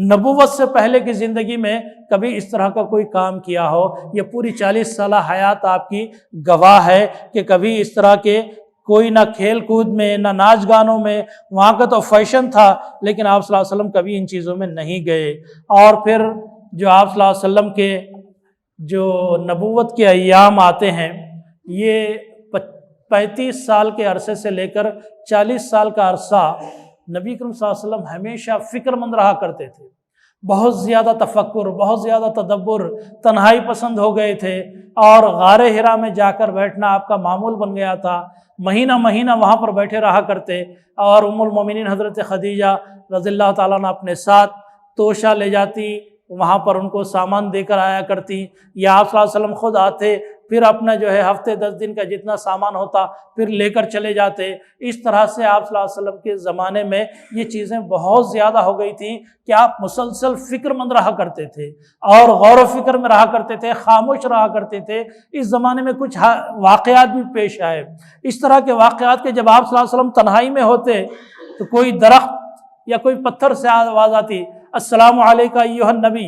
نبوت سے پہلے کی زندگی میں کبھی اس طرح کا کوئی کام کیا ہو۔ یہ پوری 40 سالہ حیات آپ کی گواہ ہے کہ کبھی اس طرح کے کوئی نہ کھیل کود میں، نہ ناچ گانوں میں، وہاں کا تو فیشن تھا، لیکن آپ صلی اللہ علیہ وسلم کبھی ان چیزوں میں نہیں گئے۔ اور پھر جو آپ صلی اللہ علیہ وسلم کے جو نبوت کے ایام آتے ہیں، یہ 35 سال کے عرصے سے لے کر 40 سال کا عرصہ نبی کریم صلی اللہ علیہ وسلم ہمیشہ فکر مند رہا کرتے تھے، بہت زیادہ تفکر، بہت زیادہ تدبر، تنہائی پسند ہو گئے تھے، اور غار حرا میں جا کر بیٹھنا آپ کا معمول بن گیا تھا۔ مہینہ مہینہ وہاں پر بیٹھے رہا کرتے، اور ام المومنین حضرت خدیجہ رضی اللہ تعالیٰ عنہ اپنے ساتھ توشہ لے جاتی، وہاں پر ان کو سامان دے کر آیا کرتی، یا آپ صلی اللہ علیہ وسلم خود آتے، پھر اپنا جو ہے ہفتے 10 دن کا جتنا سامان ہوتا پھر لے کر چلے جاتے۔ اس طرح سے آپ صلی اللہ علیہ وسلم کے زمانے میں یہ چیزیں بہت زیادہ ہو گئی تھیں کہ آپ مسلسل فکر مند رہا کرتے تھے اور غور و فکر میں رہا کرتے تھے، خاموش رہا کرتے تھے۔ اس زمانے میں کچھ واقعات بھی پیش آئے، اس طرح کے واقعات کہ جب آپ صلی اللہ علیہ وسلم تنہائی میں ہوتے تو کوئی درخت یا کوئی پتھر سے آواز آتی، السلام علیکم ایھا النبی،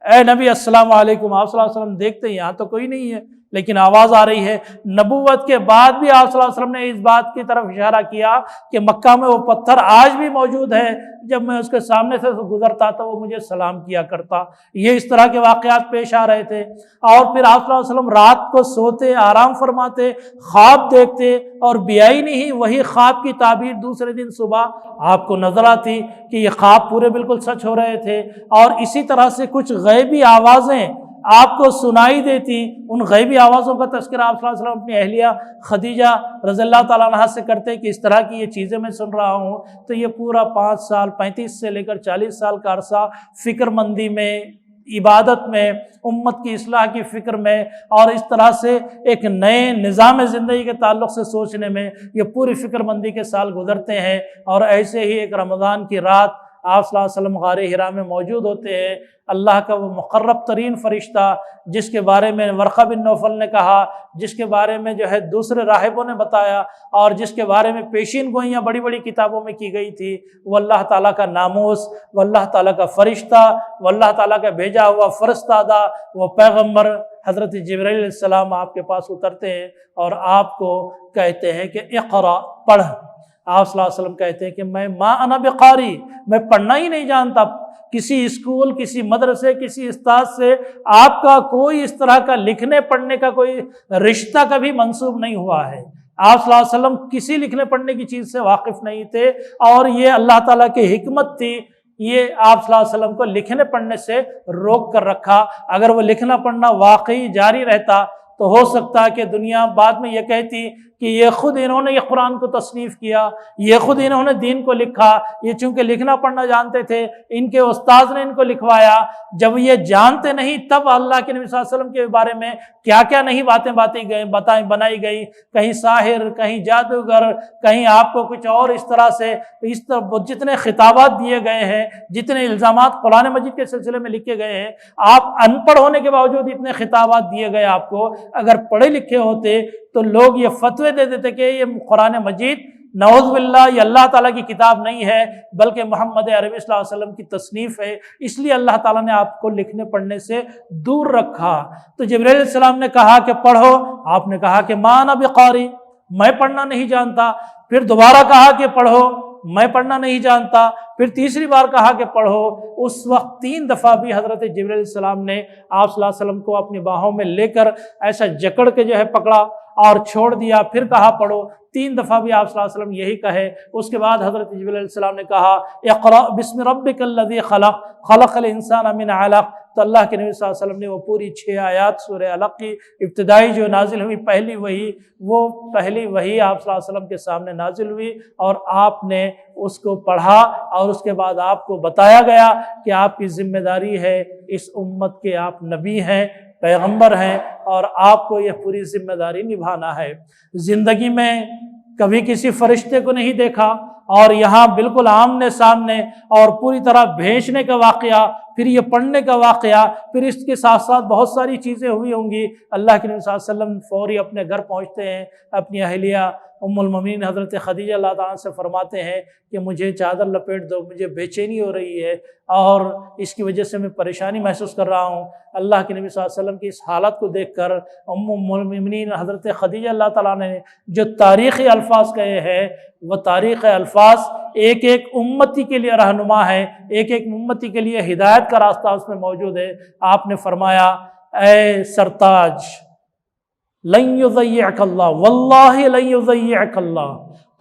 اے نبی السلام علیکم۔ آپ صلی اللہ علیہ وسلم دیکھتے ہیں یہاں تو کوئی نہیں ہے لیکن آواز آ رہی ہے۔ نبوت کے بعد بھی آپ صلی اللہ علیہ وسلم نے اس بات کی طرف اشارہ کیا کہ مکہ میں وہ پتھر آج بھی موجود ہے، جب میں اس کے سامنے سے گزرتا تھا وہ مجھے سلام کیا کرتا۔ یہ اس طرح کے واقعات پیش آ رہے تھے۔ اور پھر آپ صلی اللہ علیہ وسلم رات کو سوتے، آرام فرماتے، خواب دیکھتے اور بیائی نہیں وہی خواب کی تعبیر دوسرے دن صبح آپ کو نظر آتی کہ یہ خواب پورے بالکل سچ ہو رہے تھے۔ اور اسی طرح سے کچھ غیبی آوازیں آپ کو سنائی دیتی، ان غیبی آوازوں کا تذکرہ آپ صلی اللہ علیہ وسلم اپنی اہلیہ خدیجہ رضی اللہ تعالیٰ عنہا سے کرتے کہ اس طرح کی یہ چیزیں میں سن رہا ہوں۔ تو یہ پورا 5 سال 35 سے لے کر 40 سال کا عرصہ فکر مندی میں، عبادت میں، امت کی اصلاح کی فکر میں اور اس طرح سے ایک نئے نظام زندگی کے تعلق سے سوچنے میں یہ پوری فکر مندی کے سال گزرتے ہیں۔ اور ایسے ہی ایک رمضان کی رات آپ صلی اللہ علیہ وسلم غار حرا میں موجود ہوتے ہیں۔ اللہ کا وہ مقرب ترین فرشتہ جس کے بارے میں ورقہ بن نوفل نے کہا، جس کے بارے میں جو ہے دوسرے راہبوں نے بتایا اور جس کے بارے میں پیشین گوئیاں بڑی بڑی کتابوں میں کی گئی تھی، وہ اللہ تعالیٰ کا ناموس، وہ اللہ تعالیٰ کا فرشتہ، وہ اللہ تعالیٰ کا بھیجا ہوا فرستادہ وہ پیغمبر حضرت جبرائیل علیہ السلام آپ کے پاس اترتے ہیں اور آپ کو کہتے ہیں کہ اقرا، پڑھ۔ آپ صلی اللہ علیہ وسلم کہتے ہیں کہ میں ما انا بقاری، میں پڑھنا ہی نہیں جانتا۔ کسی اسکول، کسی مدرسے، کسی استاد سے آپ کا کوئی اس طرح کا لکھنے پڑھنے کا کوئی رشتہ کبھی منسوب نہیں ہوا ہے۔ آپ صلی اللہ علیہ وسلم کسی لکھنے پڑھنے کی چیز سے واقف نہیں تھے اور یہ اللہ تعالیٰ کی حکمت تھی، یہ آپ صلی اللہ علیہ وسلم کو لکھنے پڑھنے سے روک کر رکھا۔ اگر وہ لکھنا پڑھنا واقعی جاری رہتا تو ہو سکتا ہے کہ دنیا بعد میں یہ کہتی کہ یہ خود انہوں نے یہ قرآن کو تصنیف کیا، یہ خود انہوں نے دین کو لکھا، یہ چونکہ لکھنا پڑھنا جانتے تھے ان کے استاذ نے ان کو لکھوایا۔ جب یہ جانتے نہیں تب اللہ کے نبی صلی اللہ علیہ وسلم کے بارے میں کیا کیا نہیں باتیں بنائی گئی، کہیں ساحر، کہیں جادوگر، کہیں آپ کو کچھ اور اس طرح جتنے خطابات دیے گئے ہیں، جتنے الزامات قرآن مجید کے سلسلے میں لکھے گئے ہیں، آپ ان پڑھ ہونے کے باوجود اتنے خطابات دیے گئے آپ کو۔ اگر پڑھے لکھے ہوتے تو لوگ یہ فتوے دے دیتے کہ یہ قرآن مجید نعوذ باللہ یہ اللہ تعالیٰ کی کتاب نہیں ہے بلکہ محمد عربی صلی اللہ علیہ وسلم کی تصنیف ہے، اس لیے اللہ تعالیٰ نے آپ کو لکھنے پڑھنے سے دور رکھا۔ تو جبرائیل علیہ السلام نے کہا کہ پڑھو، آپ نے کہا کہ ما انا بقاری، میں پڑھنا نہیں جانتا۔ پھر دوبارہ کہا کہ پڑھو، میں پڑھنا نہیں جانتا۔ پھر تیسری بار کہا کہ پڑھو۔ اس وقت 3 دفعہ بھی حضرت جبرائیل علیہ السلام نے آپ صلی اللہ علیہ وسلم کو اپنی باہوں میں لے کر ایسا جکڑ کے جو ہے پکڑا اور چھوڑ دیا، پھر کہا پڑھو۔ 3 دفعہ بھی آپ صلی اللہ علیہ وسلم یہی کہے۔ اس کے بعد حضرت جبرائیل علیہ السلام نے کہا اقرأ بسم ربک الذی خلق، خلق الانسان من علق۔ تو اللہ کے نبی صلی اللہ علیہ وسلم نے وہ پوری 6 آیات سورہ علق کی ابتدائی جو نازل ہوئی پہلی وحی، وہ پہلی وحی آپ صلی اللہ علیہ وسلم کے سامنے نازل ہوئی اور آپ نے اس کو پڑھا اور اس کے بعد آپ کو بتایا گیا کہ آپ کی ذمہ داری ہے، اس امت کے آپ نبی ہیں، پیغمبر ہیں اور آپ کو یہ پوری ذمہ داری نبھانا ہے۔ زندگی میں کبھی کسی فرشتے کو نہیں دیکھا اور یہاں بالکل آمنے سامنے اور پوری طرح بھیجنے کا واقعہ، پھر یہ پڑھنے کا واقعہ، پھر اس کے ساتھ ساتھ بہت ساری چیزیں ہوئی ہوں گی۔ اللہ کے نبی صلی اللہ علیہ وسلم فوری اپنے گھر پہنچتے ہیں، اپنی اہلیہ ام المومنین حضرت خدیجہ اللہ تعالیٰ سے فرماتے ہیں کہ مجھے چادر لپیٹ دو، مجھے بے چینی ہو رہی ہے اور اس کی وجہ سے میں پریشانی محسوس کر رہا ہوں۔ اللہ کے نبی صلی اللہ علیہ وسلم کی اس حالت کو دیکھ کر ام المومنین حضرت خدیجہ اللہ تعالیٰ نے جو تاریخی الفاظ کہے ہیں، وہ تاریخ الفاظ ایک ایک امتی کے لیے رہنما ہے، ایک ایک امتی کے لیے ہدایت کا راستہ اس میں موجود ہے۔ آپ نے فرمایا اے سرتاج، لن یضیعک اللہ، واللہ لن یضیعک اللہ،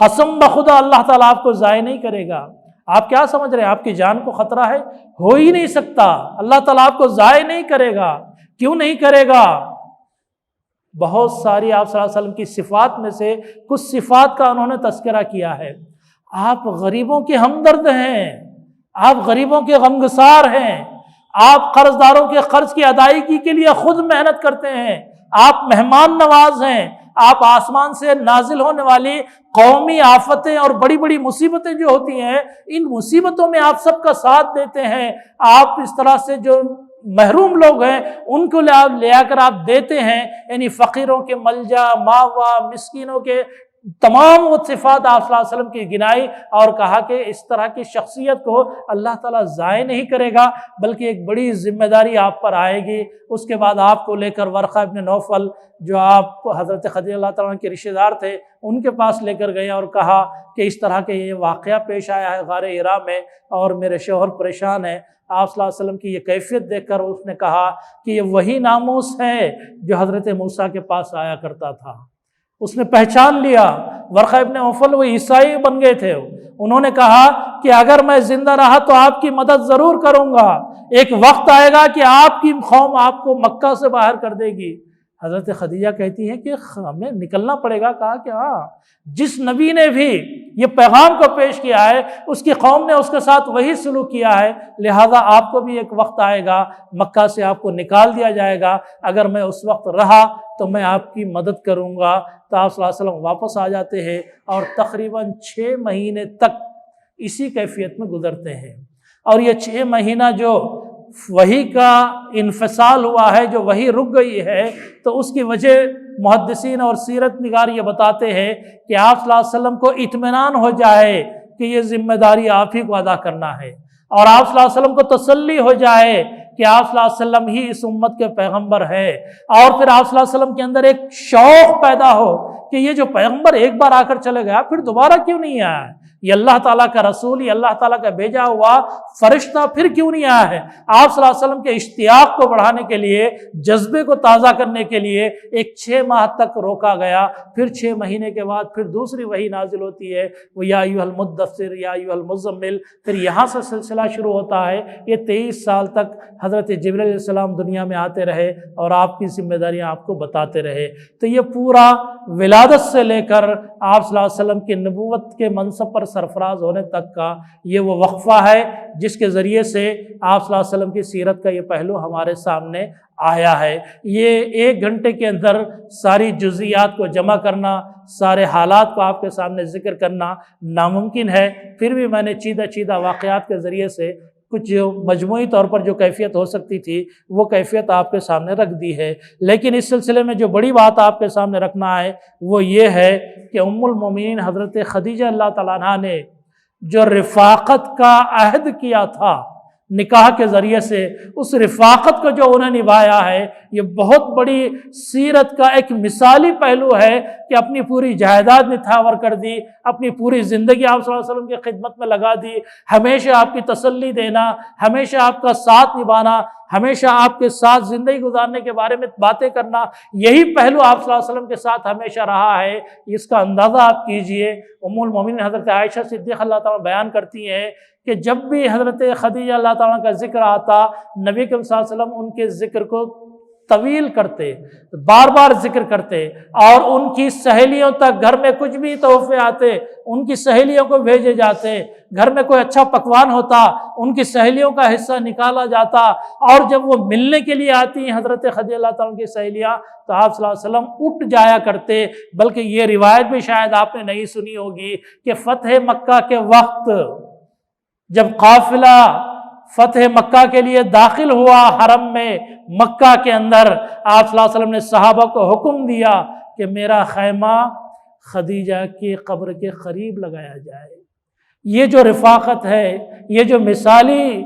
قسم بخدا اللہ تعالیٰ آپ کو ضائع نہیں کرے گا۔ آپ کیا سمجھ رہے ہیں آپ کی جان کو خطرہ ہے؟ ہو ہی نہیں سکتا، اللہ تعالیٰ آپ کو ضائع نہیں کرے گا۔ کیوں نہیں کرے گا؟ بہت ساری آپ صلی اللہ علیہ وسلم کی صفات میں سے کچھ صفات کا انہوں نے تذکرہ کیا ہے۔ آپ غریبوں کے ہمدرد ہیں، آپ غریبوں کے غمگسار ہیں، آپ قرض داروں کے قرض کی ادائیگی کے لیے خود محنت کرتے ہیں، آپ مہمان نواز ہیں، آپ آسمان سے نازل ہونے والی قومی آفتیں اور بڑی بڑی مصیبتیں جو ہوتی ہیں، ان مصیبتوں میں آپ سب کا ساتھ دیتے ہیں، آپ اس طرح سے جو محروم لوگ ہیں ان کو لے آ کر آپ دیتے ہیں، یعنی فقیروں کے ملجا ماوا، مسکینوں کے تمام وہ صفات آپ صلی اللہ علیہ وسلم کی گنائی اور کہا کہ اس طرح کی شخصیت کو اللہ تعالیٰ ضائع نہیں کرے گا، بلکہ ایک بڑی ذمہ داری آپ پر آئے گی۔ اس کے بعد آپ کو لے کر ورقہ ابن نوفل جو آپ حضرت خدیجہ اللہ تعالیٰ کے رشتہ دار تھے ان کے پاس لے کر گئے اور کہا کہ اس طرح کے یہ واقعہ پیش آیا ہے غار حرا میں اور میرے شوہر پریشان ہیں۔ آپ صلی اللہ علیہ وسلم کی یہ کیفیت دیکھ کر اس نے کہا کہ یہ وہی ناموس ہے جو حضرت موسیٰ کے پاس آیا کرتا تھا۔ اس نے پہچان لیا، ورقہ ابن نوفل وہ عیسائی بن گئے تھے، انہوں نے کہا کہ اگر میں زندہ رہا تو آپ کی مدد ضرور کروں گا، ایک وقت آئے گا کہ آپ کی قوم آپ کو مکہ سے باہر کر دے گی۔ حضرت خدیجہ کہتی ہیں کہ ہمیں نکلنا پڑے گا۔ کہا کہ ہاں، جس نبی نے بھی یہ پیغام کو پیش کیا ہے اس کی قوم نے اس کے ساتھ وہی سلوک کیا ہے، لہذا آپ کو بھی ایک وقت آئے گا مکہ سے آپ کو نکال دیا جائے گا، اگر میں اس وقت رہا تو میں آپ کی مدد کروں گا۔ تو آپ صلی اللہ علیہ وسلم واپس آ جاتے ہیں اور تقریباً 6 مہینے تک اسی کیفیت میں گزرتے ہیں، اور یہ 6 مہینہ جو وحی کا انفصال ہوا ہے، جو وحی رک گئی ہے، تو اس کی وجہ محدثین اور سیرت نگار یہ بتاتے ہیں کہ آپ صلی اللہ علیہ وسلم کو اطمینان ہو جائے کہ یہ ذمہ داری آپ ہی کو ادا کرنا ہے، اور آپ صلی اللہ علیہ وسلم کو تسلی ہو جائے کہ آپ صلی اللہ علیہ وسلم ہی اس امت کے پیغمبر ہے، اور پھر آپ صلی اللہ علیہ وسلم کے اندر ایک شوق پیدا ہو کہ یہ جو پیغمبر ایک بار آ کر چلے گیا پھر دوبارہ کیوں نہیں آیا، یہ اللہ تعالیٰ کا رسول، یہ اللہ تعالیٰ کا بھیجا ہوا فرشتہ پھر کیوں نہیں آیا ہے۔ آپ صلی اللہ علیہ وسلم کے اشتیاق کو بڑھانے کے لیے، جذبے کو تازہ کرنے کے لیے ایک 6 ماہ تک روکا گیا، پھر 6 مہینے کے بعد پھر دوسری وحی نازل ہوتی ہے، وہ یا ایھا المدثر یا ایھا المزمل، پھر یہاں سے سلسلہ شروع ہوتا ہے۔ یہ 23 سال تک حضرت جبرائیل علیہ السلام دنیا میں آتے رہے اور آپ کی ذمہ داریاں آپ کو بتاتے رہے۔ تو یہ پورا ولادت سے لے کر آپ صلی اللہ علیہ وسلم کی نبوت کے منصب پر سرفراز ہونے تک کا یہ وہ وقفہ ہے جس کے ذریعے سے آپ صلی اللہ علیہ وسلم کی سیرت کا یہ پہلو ہمارے سامنے آیا ہے۔ یہ 1 گھنٹے کے اندر ساری جزئیات کو جمع کرنا، سارے حالات کو آپ کے سامنے ذکر کرنا ناممکن ہے، پھر بھی میں نے چیدہ واقعات کے ذریعے سے کچھ جو مجموعی طور پر جو کیفیت ہو سکتی تھی وہ کیفیت آپ کے سامنے رکھ دی ہے۔ لیکن اس سلسلے میں جو بڑی بات آپ کے سامنے رکھنا ہے وہ یہ ہے کہ ام المومنین حضرت خدیجہ اللہ تعالیٰ عنہا نے جو رفاقت کا عہد کیا تھا نکاح کے ذریعے سے، اس رفاقت کو جو انہیں نبھایا ہے، یہ بہت بڑی سیرت کا ایک مثالی پہلو ہے کہ اپنی پوری جائیداد نچھاور کر دی، اپنی پوری زندگی آپ صلی اللہ علیہ وسلم کی خدمت میں لگا دی، ہمیشہ آپ کی تسلی دینا، ہمیشہ آپ کا ساتھ نبھانا، ہمیشہ آپ کے ساتھ زندگی گزارنے کے بارے میں باتیں کرنا، یہی پہلو آپ صلی اللہ علیہ وسلم کے ساتھ ہمیشہ رہا ہے۔ اس کا اندازہ آپ کیجئے، ام المومنین حضرت عائشہ صدیقہ اللہ تعالیٰ بیان کرتی ہیں کہ جب بھی حضرت خدیجہ اللہ تعالیٰ کا ذکر آتا، نبی کریم صلی اللہ علیہ وسلم ان کے ذکر کو طویل کرتے، بار بار ذکر کرتے، اور ان کی سہیلیوں تک گھر میں کچھ بھی تحفے آتے ان کی سہیلیوں کو بھیجے جاتے، گھر میں کوئی اچھا پکوان ہوتا ان کی سہیلیوں کا حصہ نکالا جاتا، اور جب وہ ملنے کے لیے آتی ہیں حضرت خدیجہ اللہ تعالیٰ کی سہیلیاں تو آپ صلی اللہ علیہ وسلم اٹھ جایا کرتے۔ بلکہ یہ روایت بھی شاید آپ نے نہیں سنی ہوگی کہ فتح مکہ کے وقت جب قافلہ فتح مکہ کے لیے داخل ہوا حرم میں مکہ کے اندر، آپ صلی اللہ علیہ وسلم نے صحابہ کو حکم دیا کہ میرا خیمہ خدیجہ کی قبر کے قریب لگایا جائے۔ یہ جو رفاقت ہے، یہ جو مثالی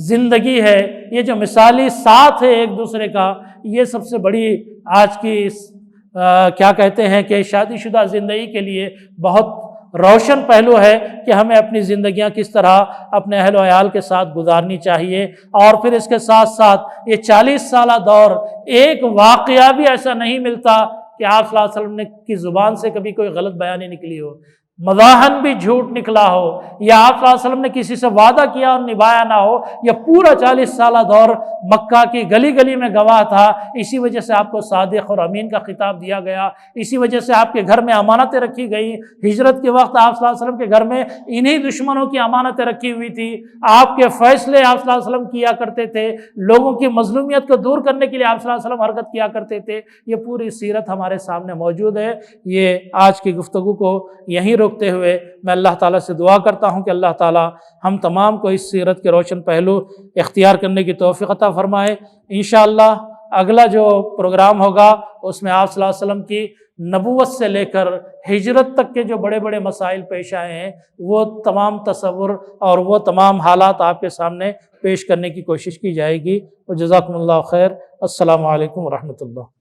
زندگی ہے، یہ جو مثالی ساتھ ہے ایک دوسرے کا، یہ سب سے بڑی آج کی کیا کہتے ہیں کہ شادی شدہ زندگی کے لیے بہت روشن پہلو ہے کہ ہمیں اپنی زندگیاں کس طرح اپنے اہل و عیال کے ساتھ گزارنی چاہیے۔ اور پھر اس کے ساتھ ساتھ یہ 40 سالہ دور، ایک واقعہ بھی ایسا نہیں ملتا کہ آپ صلی اللہ علیہ وسلم کی زبان سے کبھی کوئی غلط بیانی نکلی ہو، مضاحن بھی جھوٹ نکلا ہو، یا آپ صلی اللہ علیہ وسلم نے کسی سے وعدہ کیا اور نبھایا نہ ہو۔ یہ پورا 40 سالہ دور مکہ کی گلی گلی میں گواہ تھا، اسی وجہ سے آپ کو صادق اور امین کا خطاب دیا گیا، اسی وجہ سے آپ کے گھر میں امانتیں رکھی گئی۔ ہجرت کے وقت آپ صلی اللہ علیہ وسلم کے گھر میں انہی دشمنوں کی امانتیں رکھی ہوئی تھی، آپ کے فیصلے آپ صلی اللہ علیہ وسلم کیا کرتے تھے، لوگوں کی مظلومیت کو دور کرنے کے لیے آپ صلی اللہ علیہ وسلم حرکت کیا کرتے تھے۔ یہ پوری سیرت ہمارے سامنے موجود ہے۔ یہ آج کی گفتگو کو یہیں روکتے ہوئے میں اللہ تعالیٰ سے دعا کرتا ہوں کہ اللہ تعالیٰ ہم تمام کو اس سیرت کے روشن پہلو اختیار کرنے کی توفیق عطا فرمائے۔ انشاءاللہ اگلا جو پروگرام ہوگا اس میں آپ صلی اللہ علیہ وسلم کی نبوت سے لے کر ہجرت تک کے جو بڑے بڑے مسائل پیش آئے ہیں وہ تمام تصور اور وہ تمام حالات آپ کے سامنے پیش کرنے کی کوشش کی جائے گی۔ وجزاکم اللہ خیر۔ السلام علیکم ورحمۃ اللہ۔